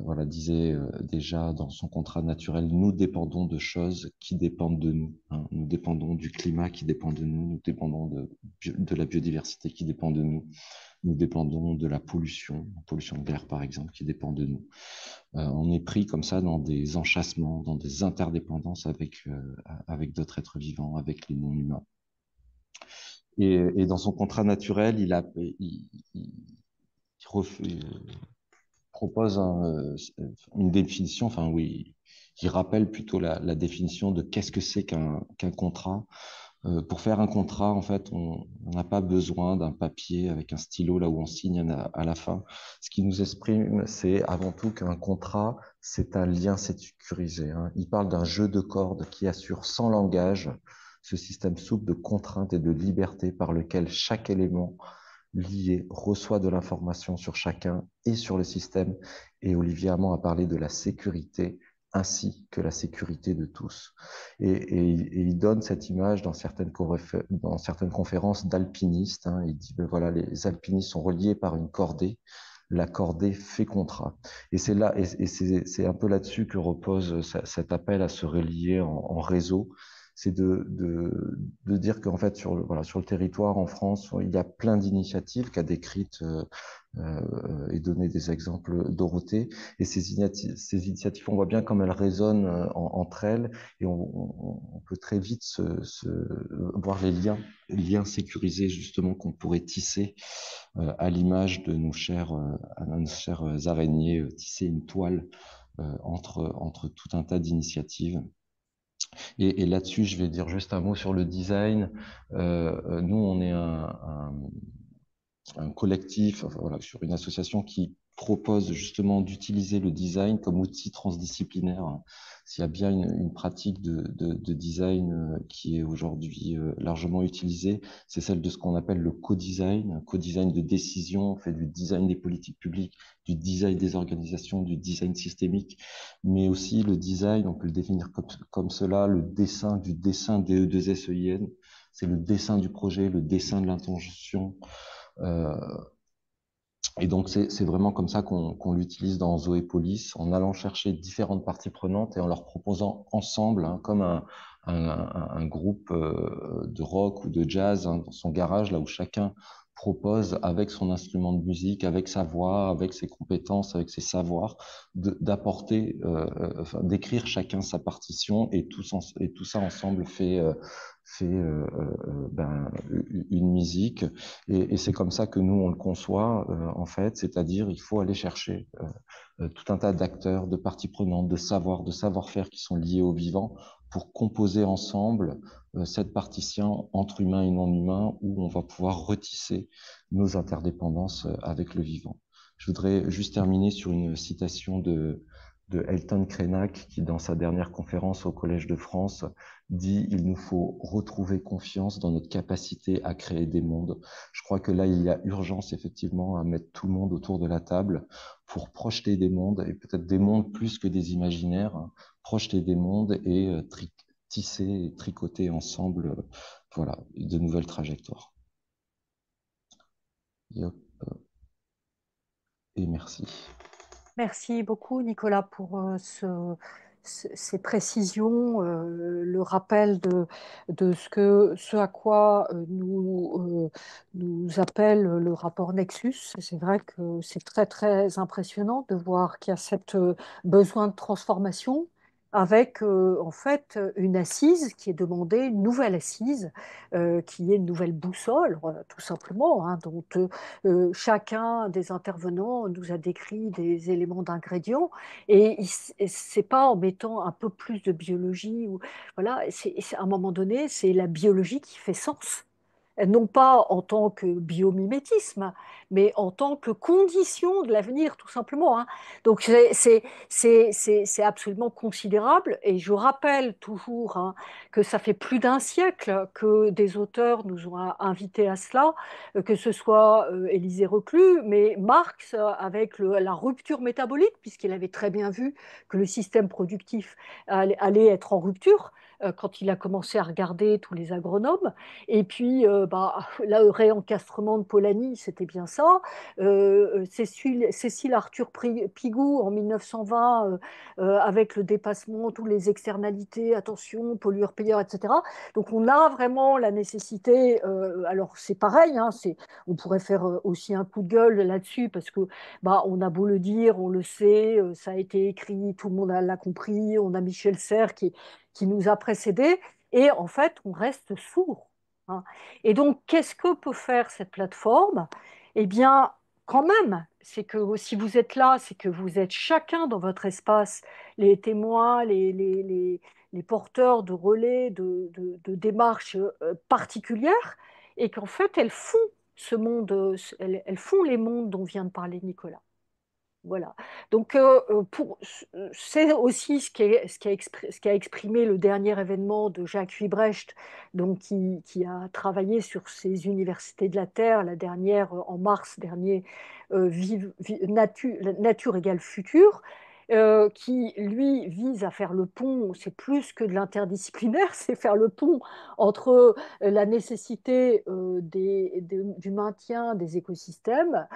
voilà, disait déjà dans son contrat naturel, nous dépendons de choses qui dépendent de nous. Nous dépendons du climat qui dépend de nous, nous dépendons de la biodiversité qui dépend de nous, nous dépendons de la pollution de l'air par exemple, qui dépend de nous. On est pris comme ça dans des enchâssements, dans des interdépendances avec d'autres êtres vivants, avec les non-humains. Et dans son contrat naturel, il propose une définition, enfin oui, il rappelle plutôt la définition de qu'est-ce que c'est qu'un contrat. Pour faire un contrat, en fait, on n'a pas besoin d'un papier avec un stylo là où on signe à la fin. Ce qui nous exprime, c'est avant tout qu'un contrat, c'est un lien sécurisé. Il parle d'un jeu de cordes qui assure sans langage ce système souple de contraintes et de liberté par lequel chaque élément lié reçoit de l'information sur chacun et sur le système. Et Olivier Hamon a parlé de la sécurité ainsi que la sécurité de tous. Et il donne cette image dans certaines conférences d'alpinistes. Il dit, ben voilà, les alpinistes sont reliés par une cordée. La cordée fait contrat. Et c'est là, et c'est un peu là-dessus que repose cet appel à se relier en réseau. C'est de dire qu'en fait, voilà, sur le territoire en France, il y a plein d'initiatives qu'a décrites et donné des exemples Dorothée. Et ces initiatives, on voit bien comme elles résonnent entre elles et on peut très vite voir les liens sécurisés justement qu'on pourrait tisser à l'image de nos chères araignées, tisser une toile entre tout un tas d'initiatives. Et là-dessus, je vais dire juste un mot sur le design. Nous, on est un collectif, enfin, voilà, sur une association qui propose justement d'utiliser le design comme outil transdisciplinaire. S'il y a bien une pratique de design qui est aujourd'hui largement utilisée, c'est celle de ce qu'on appelle le co-design, co-design de décision. On fait du design des politiques publiques, du design des organisations, du design systémique, mais aussi le design, on peut le définir comme cela, le dessin du dessin DE2SEIN, c'est le dessin du projet, le dessin de l'intention. Et donc, c'est vraiment comme ça qu'on l'utilise dans Zoépolis, en allant chercher différentes parties prenantes et en leur proposant ensemble, comme un groupe de rock ou de jazz dans son garage, là où chacun propose avec son instrument de musique, avec sa voix, avec ses compétences, avec ses savoirs, d'apporter, enfin, d'écrire chacun sa partition et tout ça ensemble fait une musique. Et c'est comme ça que nous, on le conçoit, en fait, c'est-à-dire il faut aller chercher tout un tas d'acteurs, de parties prenantes, de savoir-faire qui sont liés au vivant pour composer ensemble cette partition entre humains et non-humains où on va pouvoir retisser nos interdépendances avec le vivant. Je voudrais juste terminer sur une citation de Elton Krenak qui, dans sa dernière conférence au Collège de France, dit « Il nous faut retrouver confiance dans notre capacité à créer des mondes ». Je crois que là, il y a urgence effectivement à mettre tout le monde autour de la table pour projeter des mondes, et peut-être des mondes plus que des imaginaires, projeter des mondes et tisser et tricoter ensemble voilà, de nouvelles trajectoires. Et merci. Merci beaucoup, Nicolas, pour ces précisions, le rappel de ce à quoi nous appelle le rapport Nexus. C'est vrai que c'est très, très impressionnant de voir qu'il y a cette besoin de transformation avec en fait une assise qui est demandée, une nouvelle assise, qui est une nouvelle boussole, tout simplement, dont chacun des intervenants nous a décrit des éléments d'ingrédients et c'est pas en mettant un peu plus de biologie ou voilà, à un moment donné, c'est la biologie qui fait sens. Non pas en tant que biomimétisme, mais en tant que condition de l'avenir, tout simplement. Donc c'est absolument considérable. Et je rappelle toujours que ça fait plus d'un siècle que des auteurs nous ont invités à cela, que ce soit Élisée Reclus, mais Marx avec la rupture métabolique, puisqu'il avait très bien vu que le système productif allait être en rupture. quand il a commencé à regarder tous les agronomes. Et puis, le réencastrement de Polanyi, c'était bien ça. Cécile Arthur Pigou, en 1920, avec le dépassement, toutes les externalités, attention, pollueur-payeur, etc. Donc, on a vraiment la nécessité, alors c'est pareil, hein, on pourrait faire aussi un coup de gueule là-dessus, parce que on a beau le dire, on le sait, ça a été écrit, tout le monde l'a compris, on a Michel Serres qui nous a précédés, et en fait, on reste sourd, hein. Et donc, qu'est-ce que peut faire cette plateforme? Eh bien, quand même, c'est que si vous êtes là, c'est que vous êtes chacun dans votre espace, les témoins, les porteurs de relais, de démarches particulières, et qu'en fait, elles font ce monde, elles font les mondes dont vient de parler Nicolas. Voilà. Donc, c'est aussi ce qui a exprimé le dernier événement de Jacques Huybrecht, donc qui a travaillé sur ces universités de la Terre, la dernière en mars dernier, nature égale futur, qui, lui, vise à faire le pont, c'est plus que de l'interdisciplinaire, c'est faire le pont entre la nécessité du maintien des écosystèmes,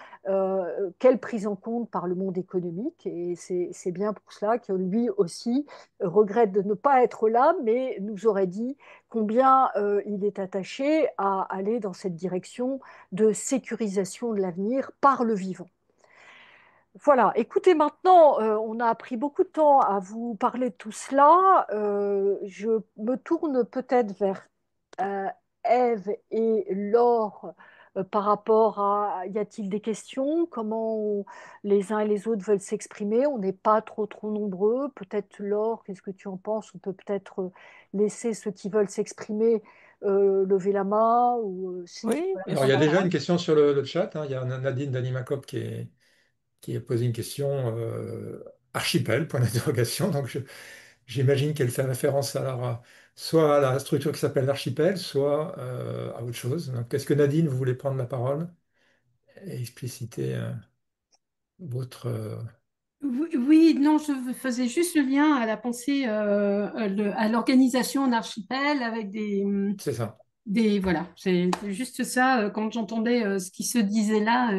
quelle prise en compte par le monde économique. Et c'est bien pour cela que lui aussi regrette de ne pas être là, mais nous aurait dit combien il est attaché à aller dans cette direction de sécurisation de l'avenir par le vivant. Voilà, écoutez, maintenant, on a pris beaucoup de temps à vous parler de tout cela. Je me tourne peut-être vers euh, Ève et Laure par rapport à, y a-t-il des questions? Les uns et les autres veulent s'exprimer? On n'est pas trop nombreux. Peut-être Laure, qu'est-ce que tu en penses? On peut peut-être laisser ceux qui veulent s'exprimer lever la main Oui, voilà, Alors, il y a déjà une question sur le chat, hein. Il y a Nadine d'Animacop qui a posé une question archipel, point d'interrogation. Donc, j'imagine qu'elle fait référence soit à la structure qui s'appelle l'archipel, soit à autre chose. Donc, est-ce que Nadine, vous voulez prendre la parole et expliciter votre... Oui, oui, non, je faisais juste le lien à la pensée, à l'organisation en archipel avec C'est ça. voilà, c'est juste ça. Quand j'entendais ce qui se disait là,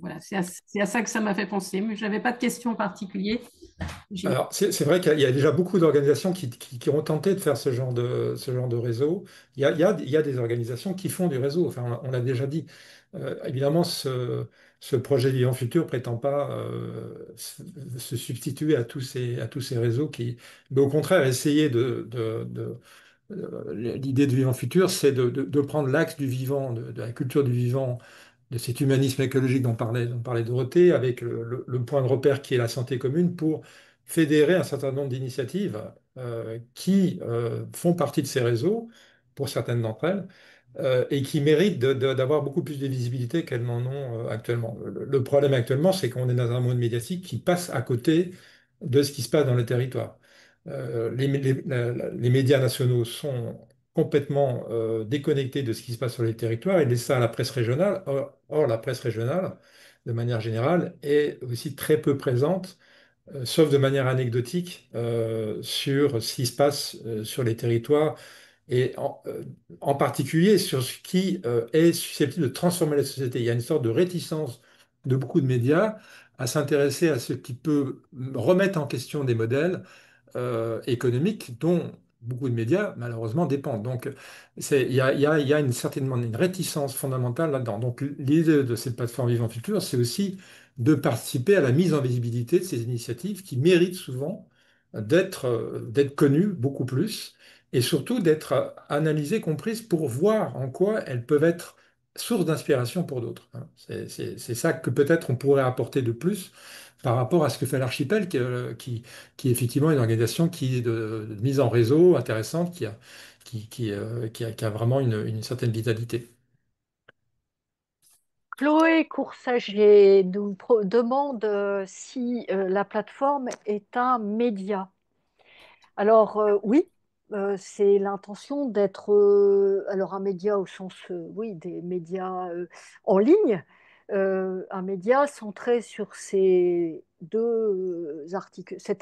voilà, c'est à ça que ça m'a fait penser. Mais je n'avais pas de question en particulier. J'ai- Alors, c'est vrai qu'il y a déjà beaucoup d'organisations qui ont tenté de faire ce genre de réseau. Il y a des organisations qui font du réseau, enfin, on l'a déjà dit. Évidemment, ce projet Vivant Futur prétend pas se substituer à tous ces réseaux mais au contraire, essayer l'idée de Vivant Futur, c'est de prendre l'axe du vivant, de la culture du vivant, de cet humanisme écologique dont parlait Dorothée, avec le point de repère qui est la santé commune, pour fédérer un certain nombre d'initiatives qui font partie de ces réseaux, pour certaines d'entre elles, et qui méritent d'avoir beaucoup plus de visibilité qu'elles n'en ont actuellement. Le problème actuellement, c'est qu'on est dans un monde médiatique qui passe à côté de ce qui se passe dans les territoires. Les médias nationaux sont complètement déconnectés de ce qui se passe sur les territoires et laissent ça à la presse régionale. Or, la presse régionale, de manière générale, est aussi très peu présente, sauf de manière anecdotique, sur ce qui se passe sur les territoires et en particulier sur ce qui est susceptible de transformer la société. Il y a une sorte de réticence de beaucoup de médias à s'intéresser à ce qui peut remettre en question des modèles économiques dont beaucoup de médias, malheureusement, dépendent. Donc, il y a certainement une réticence fondamentale là-dedans. Donc, l'idée de cette plateforme Vivant Futur, c'est aussi de participer à la mise en visibilité de ces initiatives qui méritent souvent d'être connues beaucoup plus et surtout d'être analysées, comprises pour voir en quoi elles peuvent être source d'inspiration pour d'autres, hein. C'est ça que peut-être on pourrait apporter de plus par rapport à ce que fait l'archipel, qui est effectivement une organisation qui est de mise en réseau intéressante, qui a vraiment une certaine vitalité. Chloé Coursager nous demande si la plateforme est un média. Alors oui, c'est l'intention d'être alors un média au sens oui des médias en ligne, un média centré sur cette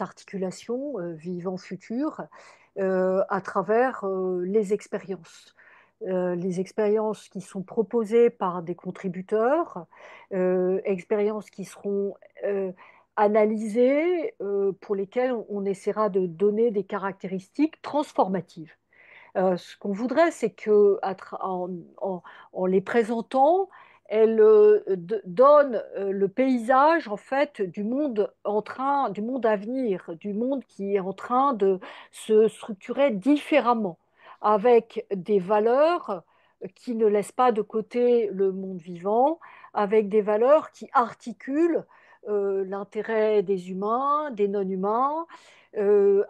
articulation vivant futur, à travers les expériences qui sont proposées par des contributeurs, expériences qui seront analysées, pour lesquelles on essaiera de donner des caractéristiques transformatives. Ce qu'on voudrait, c'est que en les présentant, elles donnent le paysage en fait du monde à venir, du monde qui est en train de se structurer différemment, avec des valeurs qui ne laissent pas de côté le monde vivant, avec des valeurs qui articulent l'intérêt des humains, des non-humains,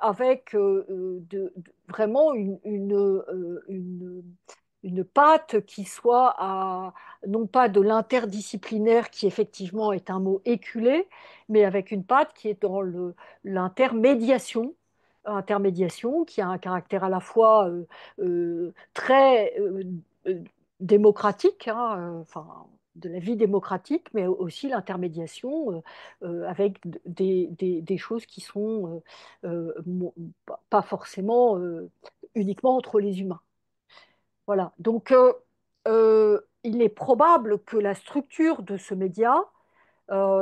avec vraiment une patte qui soit non pas de l'interdisciplinaire, qui effectivement est un mot éculé, mais avec une patte qui est dans l'intermédiation, intermédiation, qui a un caractère à la fois très démocratique, hein, enfin, de la vie démocratique, mais aussi l'intermédiation avec des choses qui sont pas forcément uniquement entre les humains. Voilà. Donc, il est probable que la structure de ce média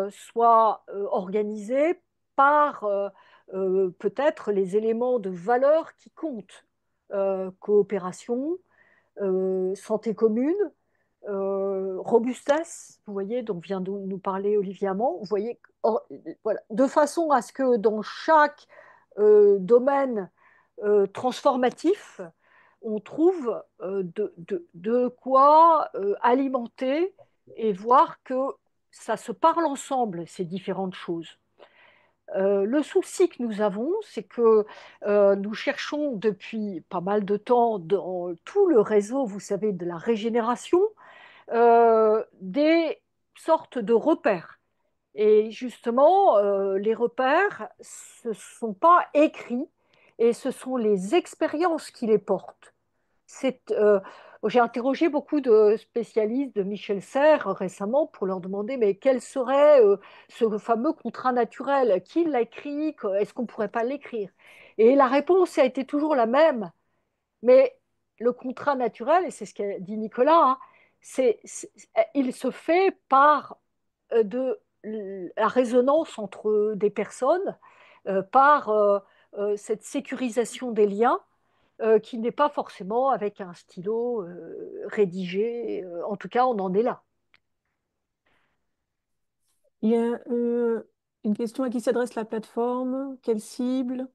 soit organisée par peut-être les éléments de valeur qui comptent. Coopération, santé commune, robustesse, vous voyez, dont vient de nous parler Olivier Amand. Vous voyez, voilà, de façon à ce que dans chaque domaine transformatif, on trouve de quoi alimenter et voir que ça se parle ensemble, ces différentes choses. Le souci que nous avons, c'est que nous cherchons depuis pas mal de temps dans tout le réseau, vous savez, de la régénération, des sortes de repères. Et justement, les repères, ce ne sont pas écrits et ce sont les expériences qui les portent. J'ai interrogé beaucoup de spécialistes de Michel Serres récemment pour leur demander mais quel serait ce fameux contrat naturel? Qui l'a écrit? Est-ce qu'on ne pourrait pas l'écrire? Et la réponse a été toujours la même. Mais le contrat naturel, et c'est ce qu'a dit Nicolas, hein, il se fait par de la résonance entre des personnes, par cette sécurisation des liens qui n'est pas forcément avec un stylo rédigé. En tout cas, on en est là. Il y a une question à qui s'adresse la plateforme, quelle cible,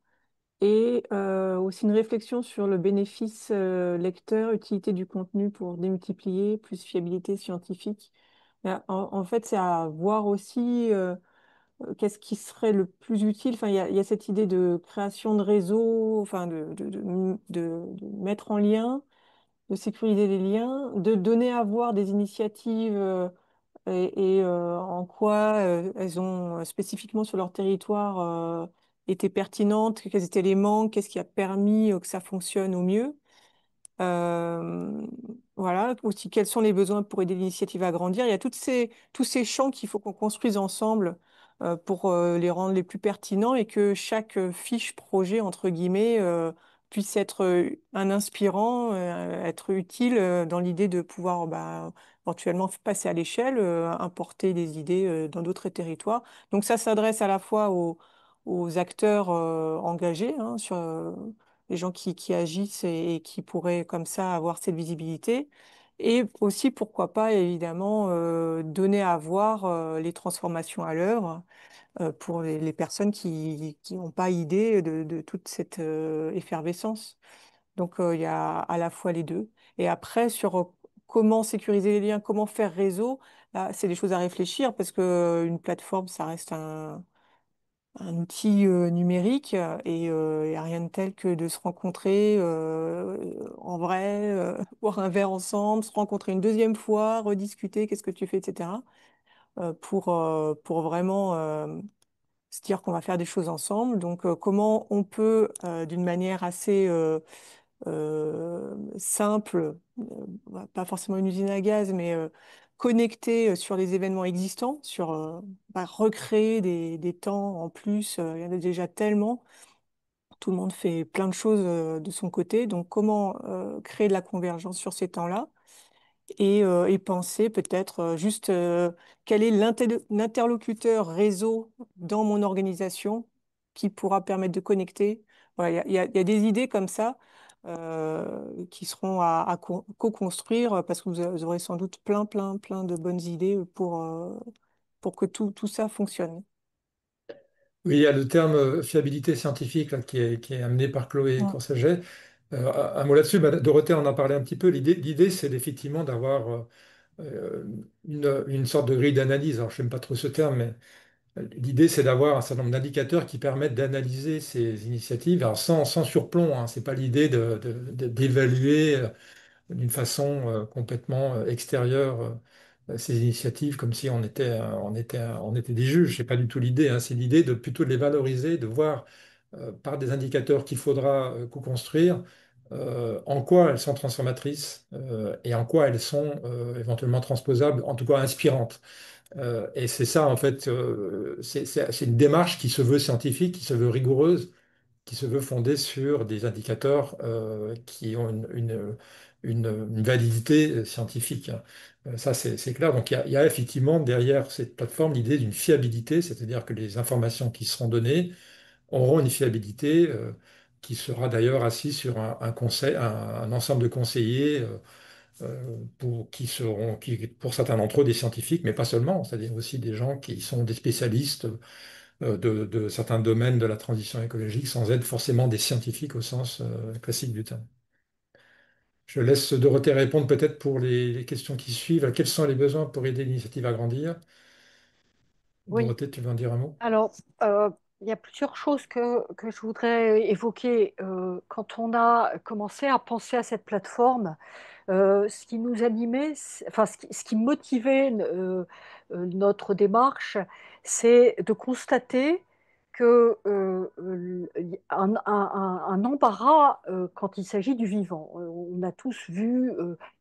et aussi une réflexion sur le bénéfice lecteur, utilité du contenu pour démultiplier, plus fiabilité scientifique. En fait, c'est à voir aussi qu'est-ce qui serait le plus utile. Enfin, il y a cette idée de création de réseau, enfin, de mettre en lien, de sécuriser les liens, de donner à voir des initiatives en quoi elles ont spécifiquement sur leur territoire été pertinentes, quels étaient les manques, qu'est-ce qui a permis que ça fonctionne au mieux. Euh, voilà, aussi quels sont les besoins pour aider l'initiative à grandir. Il y a tous ces champs qu'il faut qu'on construise ensemble pour les rendre les plus pertinents et que chaque fiche projet, entre guillemets, puisse être un inspirant, être utile dans l'idée de pouvoir bah, éventuellement passer à l'échelle, importer des idées dans d'autres territoires. Donc ça s'adresse à la fois aux acteurs engagés hein, sur les gens qui agissent et qui pourraient comme ça avoir cette visibilité. Et aussi, pourquoi pas, évidemment, donner à voir les transformations à l'œuvre pour les personnes qui n'ont pas idée de toute cette effervescence. Donc, il y a à la fois les deux. Et après, sur comment sécuriser les liens, comment faire réseau, là, c'est des choses à réfléchir parce que une plateforme, ça reste un outil numérique et il n'y a rien de tel que de se rencontrer en vrai, boire un verre ensemble, se rencontrer une deuxième fois, rediscuter, qu'est-ce que tu fais, etc. Pour vraiment se dire qu'on va faire des choses ensemble. Donc, comment on peut, d'une manière assez simple, pas forcément une usine à gaz, mais connecter sur les événements existants, recréer des temps en plus, il y en a déjà tellement, tout le monde fait plein de choses de son côté. Donc, comment créer de la convergence sur ces temps-là et penser peut-être juste quel est l'interlocuteur réseau dans mon organisation qui pourra permettre de connecter. Voilà, il y a des idées comme ça qui seront à co-construire parce que vous aurez sans doute plein de bonnes idées pour que tout ça fonctionne. Oui, il y a le terme fiabilité scientifique là, qui est amené par Chloé Mm. Corsaget. Un mot là-dessus, Dorothée en a parlé un petit peu. L'idée, c'est effectivement d'avoir une sorte de grille d'analyse. Alors, je n'aime pas trop ce terme, mais l'idée, c'est d'avoir un certain nombre d'indicateurs qui permettent d'analyser ces initiatives, alors sans surplomb. Hein. Ce n'est pas l'idée d'évaluer d'une façon complètement extérieure ces initiatives comme si on était des juges. C'est pas du tout l'idée. Hein. C'est l'idée de plutôt de les valoriser, de voir par des indicateurs qu'il faudra co-construire en quoi elles sont transformatrices et en quoi elles sont éventuellement transposables, en tout cas inspirantes. Et c'est ça, en fait, c'est une démarche qui se veut scientifique, qui se veut rigoureuse, qui se veut fondée sur des indicateurs qui ont une validité scientifique. Hein. Ça, c'est clair. Donc, il y a effectivement derrière cette plateforme l'idée d'une fiabilité, c'est-à-dire que les informations qui seront données auront une fiabilité qui sera d'ailleurs assise sur un conseil, un ensemble de conseillers pour certains d'entre eux, des scientifiques, mais pas seulement, c'est-à-dire aussi des gens qui sont des spécialistes de certains domaines de la transition écologique sans être forcément des scientifiques au sens classique du terme. Je laisse Dorothée répondre peut-être pour les questions qui suivent. Quels sont les besoins pour aider l'initiative à grandir? Oui, Dorothée, tu veux en dire un mot? alors, il y a plusieurs choses que je voudrais évoquer. Quand on a commencé à penser à cette plateforme, ce qui nous animait, enfin, ce qui motivait notre démarche, c'est de constater que un embarras quand il s'agit du vivant. On a tous vu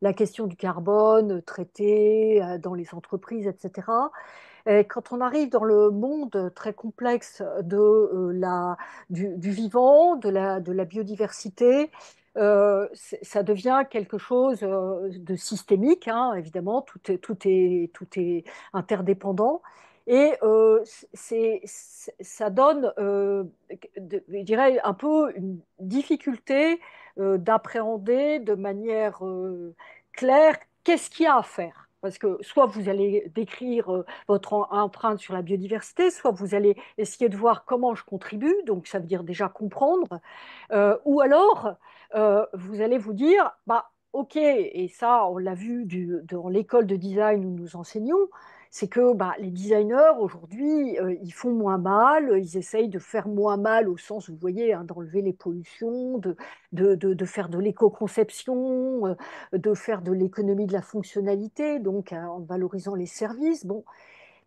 la question du carbone traitée dans les entreprises, etc. Et quand on arrive dans le monde très complexe du vivant, de la biodiversité, ça devient quelque chose de systémique, hein, évidemment, tout est interdépendant. Et ça donne, je dirais, un peu une difficulté d'appréhender de manière claire qu'est-ce qu'il y a à faire. Parce que soit vous allez décrire votre empreinte sur la biodiversité, soit vous allez essayer de voir comment je contribue, donc ça veut dire déjà comprendre, ou alors vous allez vous dire, bah, ok, et ça on l'a vu dans l'école de design où nous enseignons, c'est que bah, les designers aujourd'hui, ils font moins mal, ils essayent de faire moins mal au sens, vous voyez, hein, d'enlever les pollutions, de faire de l'éco-conception, de faire de l'économie de la fonctionnalité, donc en valorisant les services. Bon,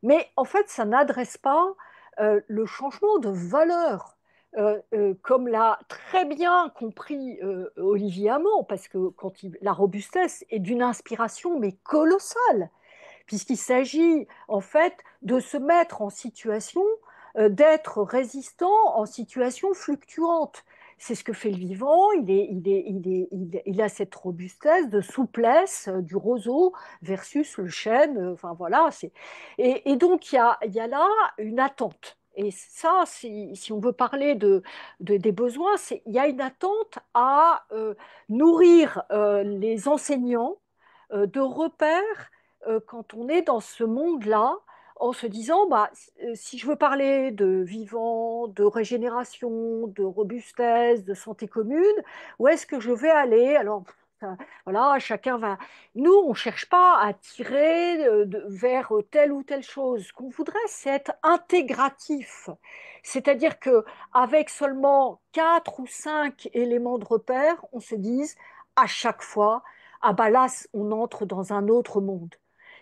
mais en fait, ça n'adresse pas le changement de valeur, comme l'a très bien compris Olivier Hamon, parce que la robustesse est d'une inspiration mais colossale, puisqu'il s'agit en fait de se mettre en situation d'être résistant en situation fluctuante. C'est ce que fait le vivant, il a cette robustesse de souplesse du roseau versus le chêne. Enfin voilà, et donc il y a là une attente. Et ça, si on veut parler des besoins, il y a une attente à nourrir les enseignants de repères quand on est dans ce monde-là, en se disant, bah, si je veux parler de vivant, de régénération, de robustesse, de santé commune, où est-ce que je vais aller? Alors, voilà, chacun va. Nous, on ne cherche pas à tirer vers telle ou telle chose. Ce qu'on voudrait, c'est être intégratif. C'est-à-dire que avec seulement 4 ou 5 éléments de repère, on se dise à chaque fois, ah bah là, on entre dans un autre monde.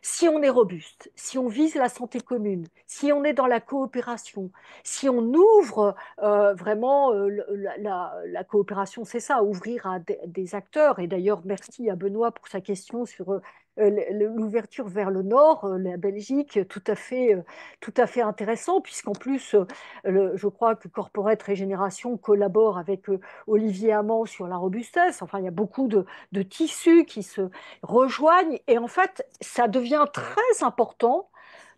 Si on est robuste, si on vise la santé commune, si on est dans la coopération, si on ouvre vraiment la coopération, c'est ça, ouvrir à des acteurs. Et d'ailleurs, merci à Benoît pour sa question sur l'ouverture vers le nord, la Belgique, tout à fait intéressant, puisqu'en plus, je crois que Corporate Régénération collabore avec Olivier Hamon sur la robustesse. Enfin, il y a beaucoup de tissus qui se rejoignent, et en fait, ça devient très important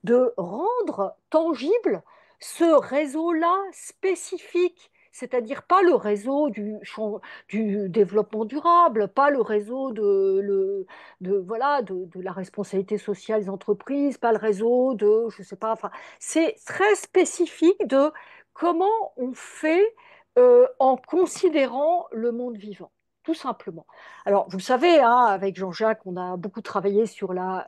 de rendre tangible ce réseau-là spécifique, c'est-à-dire pas le réseau du développement durable, pas le réseau voilà, de la responsabilité sociale des entreprises, pas le réseau de, je sais pas, enfin, c'est très spécifique de comment on fait en considérant le monde vivant, tout simplement. Alors, vous le savez, hein, avec Jean-Jacques, on a beaucoup travaillé sur la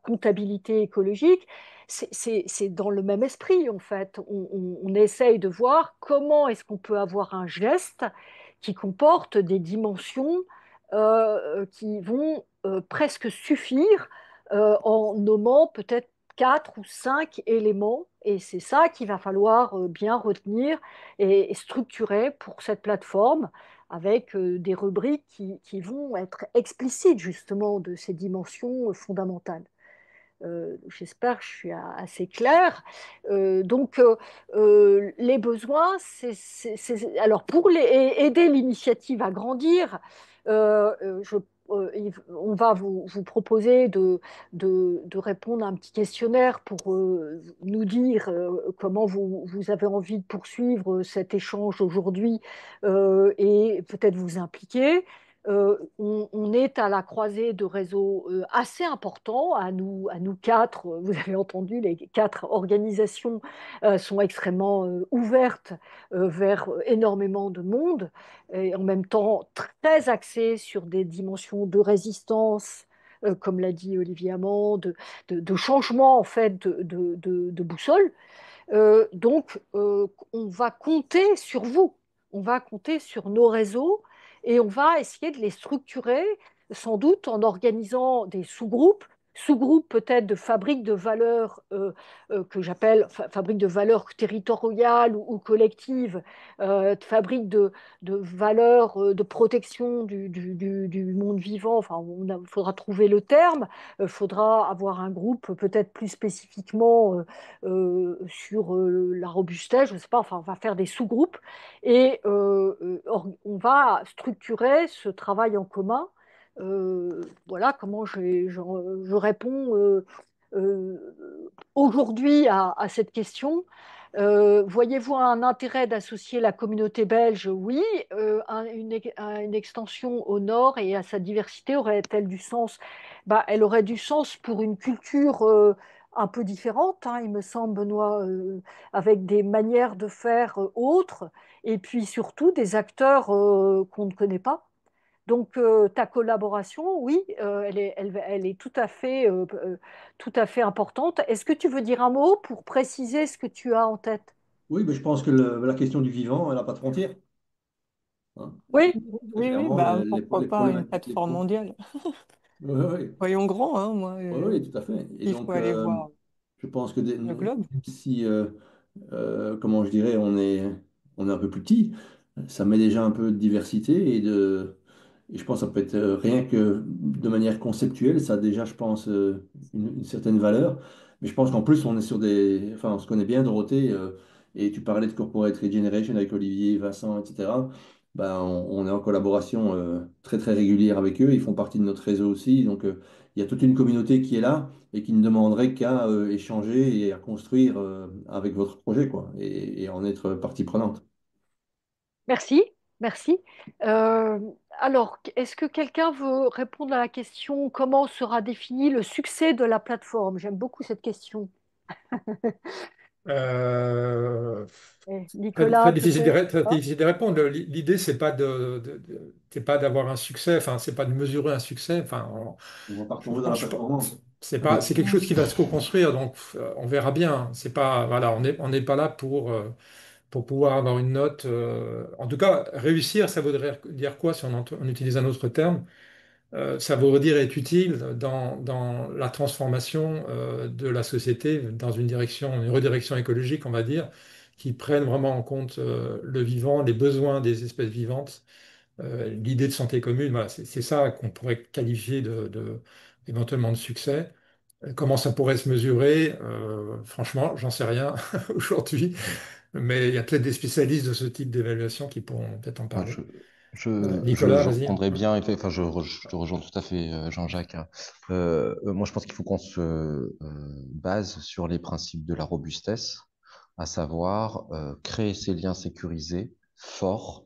comptabilité écologique. C'est dans le même esprit, en fait. On essaye de voir comment est-ce qu'on peut avoir un geste qui comporte des dimensions qui vont presque suffire en nommant peut-être quatre ou cinq éléments. Et c'est ça qu'il va falloir bien retenir et structurer pour cette plateforme avec des rubriques qui vont être explicites justement de ces dimensions fondamentales. J'espère que je suis assez claire. Les besoins, alors pour aider l'initiative à grandir, on va vous proposer de répondre à un petit questionnaire pour nous dire comment vous avez envie de poursuivre cet échange aujourd'hui et peut-être vous impliquer. On est à la croisée de réseaux assez importants. À nous quatre, vous avez entendu, les quatre organisations sont extrêmement ouvertes vers énormément de monde et en même temps très axées sur des dimensions de résistance, comme l'a dit Olivier Hamon, de changement en fait de boussole. On va compter sur vous, on va compter sur nos réseaux et on va essayer de les structurer, sans doute en organisant des sous-groupes peut-être de fabriques de valeurs que j'appelle fabriques de valeurs territoriales ou collectives, de fabriques de valeurs de protection du monde vivant. Enfin, il faudra trouver le terme, il faudra avoir un groupe peut-être plus spécifiquement sur la robustesse, je ne sais pas, enfin, on va faire des sous-groupes et on va structurer ce travail en commun. Voilà comment je réponds aujourd'hui à cette question. Voyez-vous un intérêt d'associer la communauté belge? Oui. Une extension au nord et à sa diversité aurait-elle du sens? Bah, elle aurait du sens pour une culture un peu différente, hein, il me semble, Benoît, avec des manières de faire autres, et puis surtout des acteurs qu'on ne connaît pas. Donc, ta collaboration, oui, elle est tout à fait importante. Est-ce que tu veux dire un mot pour préciser ce que tu as en tête? Oui, mais je pense que la question du vivant, elle n'a pas de frontière, hein. Oui, Oui, oui, Clairement, bah, pourquoi les pas une problématiques, plateforme mondiale? oui, oui, Voyons grand, hein, moi, oui, oui, tout à fait. Et il faut donc, aller voir je pense que le globe. si, comment je dirais, on est un peu plus petit, ça met déjà un peu de diversité et je pense que ça peut être rien que de manière conceptuelle, ça a déjà, je pense, une certaine valeur. Mais je pense qu'en plus, on est sur enfin, on se connaît bien, Dorothée, et tu parlais de Corporate Regeneration avec Olivier, Vincent, etc. Ben, on est en collaboration très, très régulière avec eux. Ils font partie de notre réseau aussi. Donc, il y a toute une communauté qui est là et qui ne demanderait qu'à échanger et à construire avec votre projet, quoi, et en être partie prenante. merci, merci. Euh, alors, est-ce que quelqu'un veut répondre à la question comment sera défini le succès de la plateforme? J'aime beaucoup cette question. Euh, Nicolas, peut-être? très Hein. difficile de répondre. L'idée, c'est pas d'avoir un succès, enfin, c'est pas de mesurer un succès. Enfin, On va pas retomber dans la je performance. c'est quelque chose qui va se co-construire, donc on verra bien. C'est pas, voilà, on n'est pas là pour pouvoir avoir une note. En tout cas, réussir, ça voudrait dire quoi si on utilise un autre terme? Ça voudrait dire être utile dans la transformation de la société dans une redirection écologique, on va dire, qui prenne vraiment en compte le vivant, les besoins des espèces vivantes, l'idée de santé commune. Voilà, c'est ça qu'on pourrait qualifier éventuellement de succès. Comment ça pourrait se mesurer? Franchement, j'en sais rien aujourd'hui, mais il y a peut-être des spécialistes de ce type d'évaluation qui pourront peut-être en Moi, parler. je Nicolas, vas-y. reprendrai bien, enfin, je te rejoins tout à fait, Jean-Jacques, hein. Moi, je pense qu'il faut qu'on se base sur les principes de la robustesse, à savoir créer ces liens sécurisés, forts,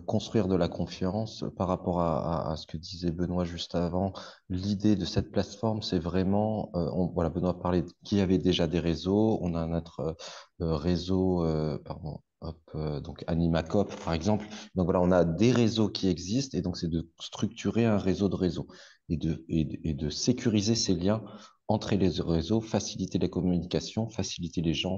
construire de la confiance par rapport à ce que disait Benoît juste avant. L'idée de cette plateforme, c'est vraiment, voilà, Benoît parlait qu'il y avait déjà des réseaux. On a notre réseau, pardon, hop, donc Animacop, par exemple. Donc voilà, on a des réseaux qui existent et donc c'est de structurer un réseau de réseaux et de sécuriser ces liens entre les réseaux, faciliter les communications, faciliter les gens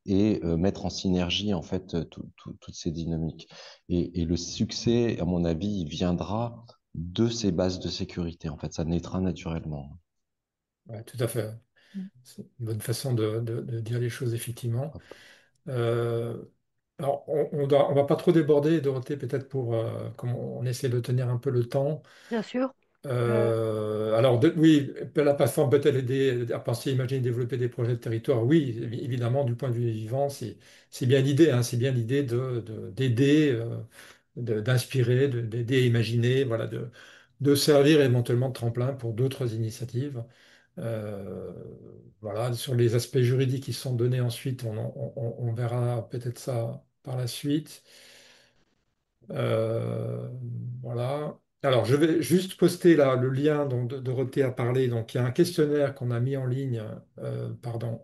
et mettre en synergie en fait toutes ces dynamiques. Et le succès, à mon avis, il viendra de ces bases de sécurité. En fait, ça naîtra naturellement. Ouais, tout à fait. C'est une bonne façon de dire les choses, effectivement. Hop. Euh, alors, on va pas trop déborder, Dorothée, peut-être pour, comme on essaie de tenir un peu le temps. Bien sûr. Euh, Alors, oui, la plateforme peut-elle aider à penser, imaginer, développer des projets de territoire? Oui, évidemment, du point de vue vivant, c'est bien l'idée, hein, c'est bien l'idée d'aider, d'inspirer, d'aider à imaginer, voilà, de servir éventuellement de tremplin pour d'autres initiatives. Euh, voilà, sur les aspects juridiques qui sont donnés ensuite, on verra peut-être ça par la suite. Euh, voilà. Alors, je vais juste poster là le lien dont Dorothée a parlé. Donc, il y a un questionnaire qu'on a mis en ligne, pardon,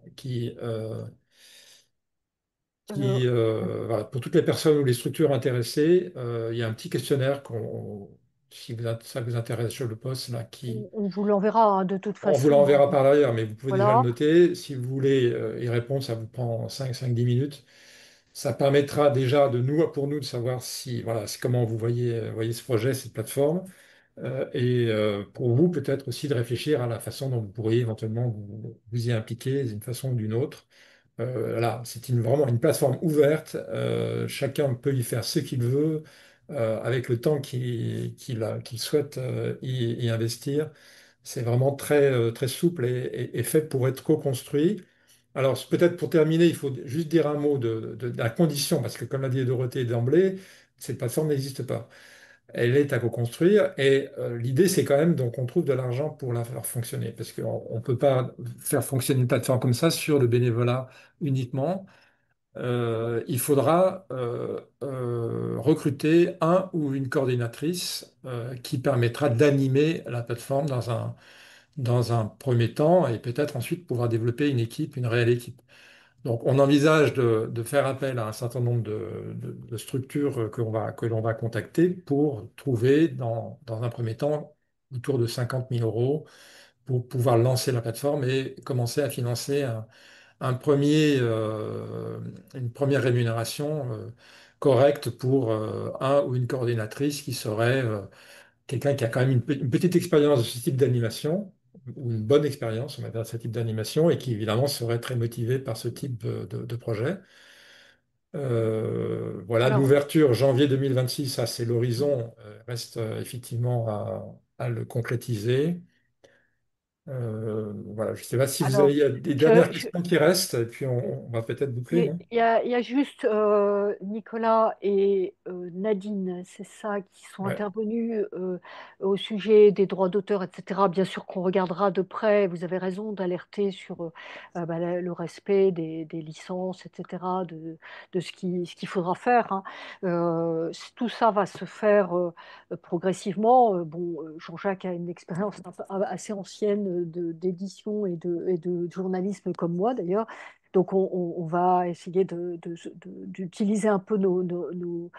euh, voilà, pour toutes les personnes ou les structures intéressées. Il y a un petit questionnaire si ça vous intéresse, je le poste là, on vous l'enverra hein, de toute on vous façon. l'enverra par ailleurs, mais vous pouvez déjà le Voilà. noter. Si vous voulez y répondre, ça vous prend 5-10 minutes. Ça permettra déjà pour nous de savoir si, voilà, c'est comment vous voyez ce projet, cette plateforme. Et pour vous, peut-être aussi de réfléchir à la façon dont vous pourriez éventuellement vous y impliquer d'une façon ou d'une autre. Là, c'est vraiment une plateforme ouverte. Chacun peut y faire ce qu'il veut avec le temps qu'il souhaite y investir. C'est vraiment très souple et fait pour être co-construit. Alors, peut-être pour terminer, il faut juste dire un mot de la condition, parce que comme l'a dit Dorothée d'emblée, cette plateforme n'existe pas. Elle est à co-construire et l'idée, c'est quand même donc on trouve de l'argent pour la faire fonctionner, parce qu'on ne peut pas faire fonctionner une plateforme comme ça sur le bénévolat uniquement. Il faudra recruter un ou une coordinatrice qui permettra d'animer la plateforme dans un premier temps et peut-être ensuite pouvoir développer une équipe, une réelle équipe. Donc, on envisage de faire appel à un certain nombre de structures que l'on va contacter pour trouver, dans un premier temps, autour de 50 000 euros pour pouvoir lancer la plateforme et commencer à financer une première rémunération correcte pour un ou une coordinatrice qui serait quelqu'un qui a quand même une petite expérience de ce type d'animation, ou une bonne expérience, on va dire, de ce type d'animation, et qui évidemment serait très motivé par ce type de projet. Voilà, Alors, l'ouverture janvier 2026, ça c'est l'horizon, reste effectivement à le concrétiser. Voilà, je ne sais pas si vous avez alors, il y a des je, dernières je- questions qui restent, et puis on va peut-être boucler, Il non? il y a juste Nicolas et Nadine, c'est ça, qui sont Ouais. intervenus au sujet des droits d'auteur, etc. Bien sûr qu'on regardera de près, vous avez raison d'alerter sur bah, le respect des licences, etc., de ce qu'il faudra faire. Hein. Tout ça va se faire progressivement. Bon, Jean-Jacques a une expérience assez ancienne d'édition et de journalisme comme moi d'ailleurs. Donc, on va essayer d'utiliser un peu nos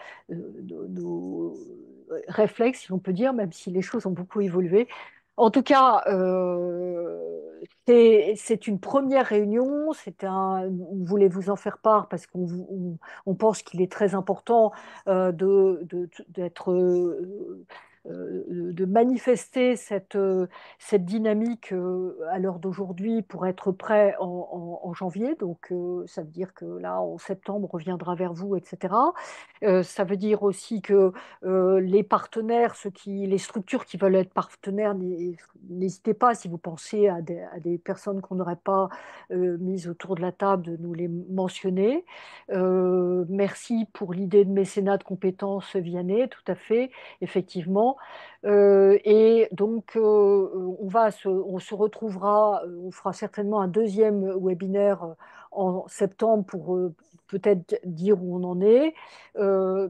réflexes, si on peut dire, même si les choses ont beaucoup évolué. En tout cas, c'est une première réunion. On voulait vous en faire part parce on pense qu'il est très important d'être de manifester cette dynamique à l'heure d'aujourd'hui pour être prêt en janvier. Donc, ça veut dire que là, en septembre, on reviendra vers vous, etc. Ça veut dire aussi que les partenaires, les structures qui veulent être partenaires, n'hésitez pas, si vous pensez à des personnes qu'on n'aurait pas mises autour de la table, de nous les mentionner. Merci pour l'idée de mécénat de compétences, Vianney, tout à fait, effectivement. Et donc, on se retrouvera, on fera certainement un deuxième webinaire en septembre pour peut-être dire où on en est.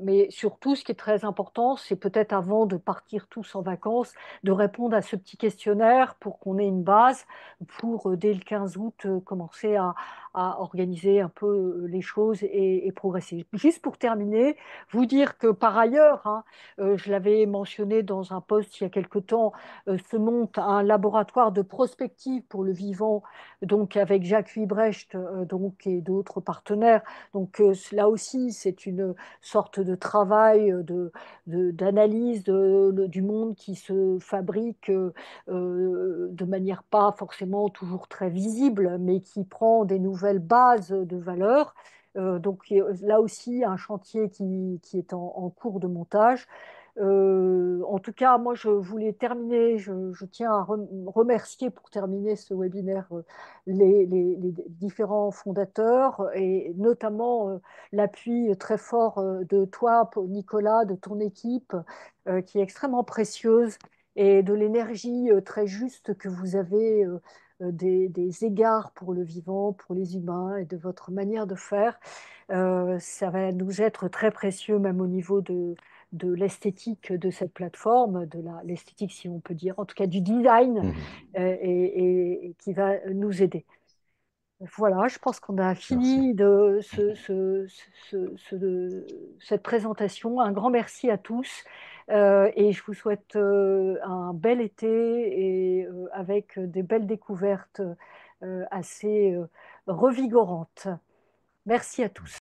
Mais surtout, ce qui est très important, c'est peut-être avant de partir tous en vacances, de répondre à ce petit questionnaire pour qu'on ait une base pour, dès le 15 août, commencer à organiser un peu les choses et progresser. Juste pour terminer, vous dire que par ailleurs, hein, je l'avais mentionné dans un post il y a quelque temps, se monte un laboratoire de prospective pour le vivant, donc avec Jacques Huybrecht donc, et d'autres partenaires. Donc là aussi, c'est une sorte de travail d'analyse du monde qui se fabrique de manière pas forcément toujours très visible, mais qui prend des nouvelles bases de valeurs. Donc là aussi, un chantier qui est en cours de montage. En tout cas, moi, je voulais terminer, je tiens à remercier pour terminer ce webinaire les différents fondateurs et notamment l'appui très fort de toi, Nicolas, de ton équipe, qui est extrêmement précieuse, et de l'énergie très juste que vous avez des égards pour le vivant, pour les humains et de votre manière de faire. Ça va nous être très précieux, même au niveau de l'esthétique de cette plateforme, l'esthétique si on peut dire, en tout cas du design, Mhm. et qui va nous aider. Voilà, je pense qu'on a Merci. fini de cette présentation. Un grand merci à tous et je vous souhaite un bel été et avec des belles découvertes assez revigorantes. Merci à tous.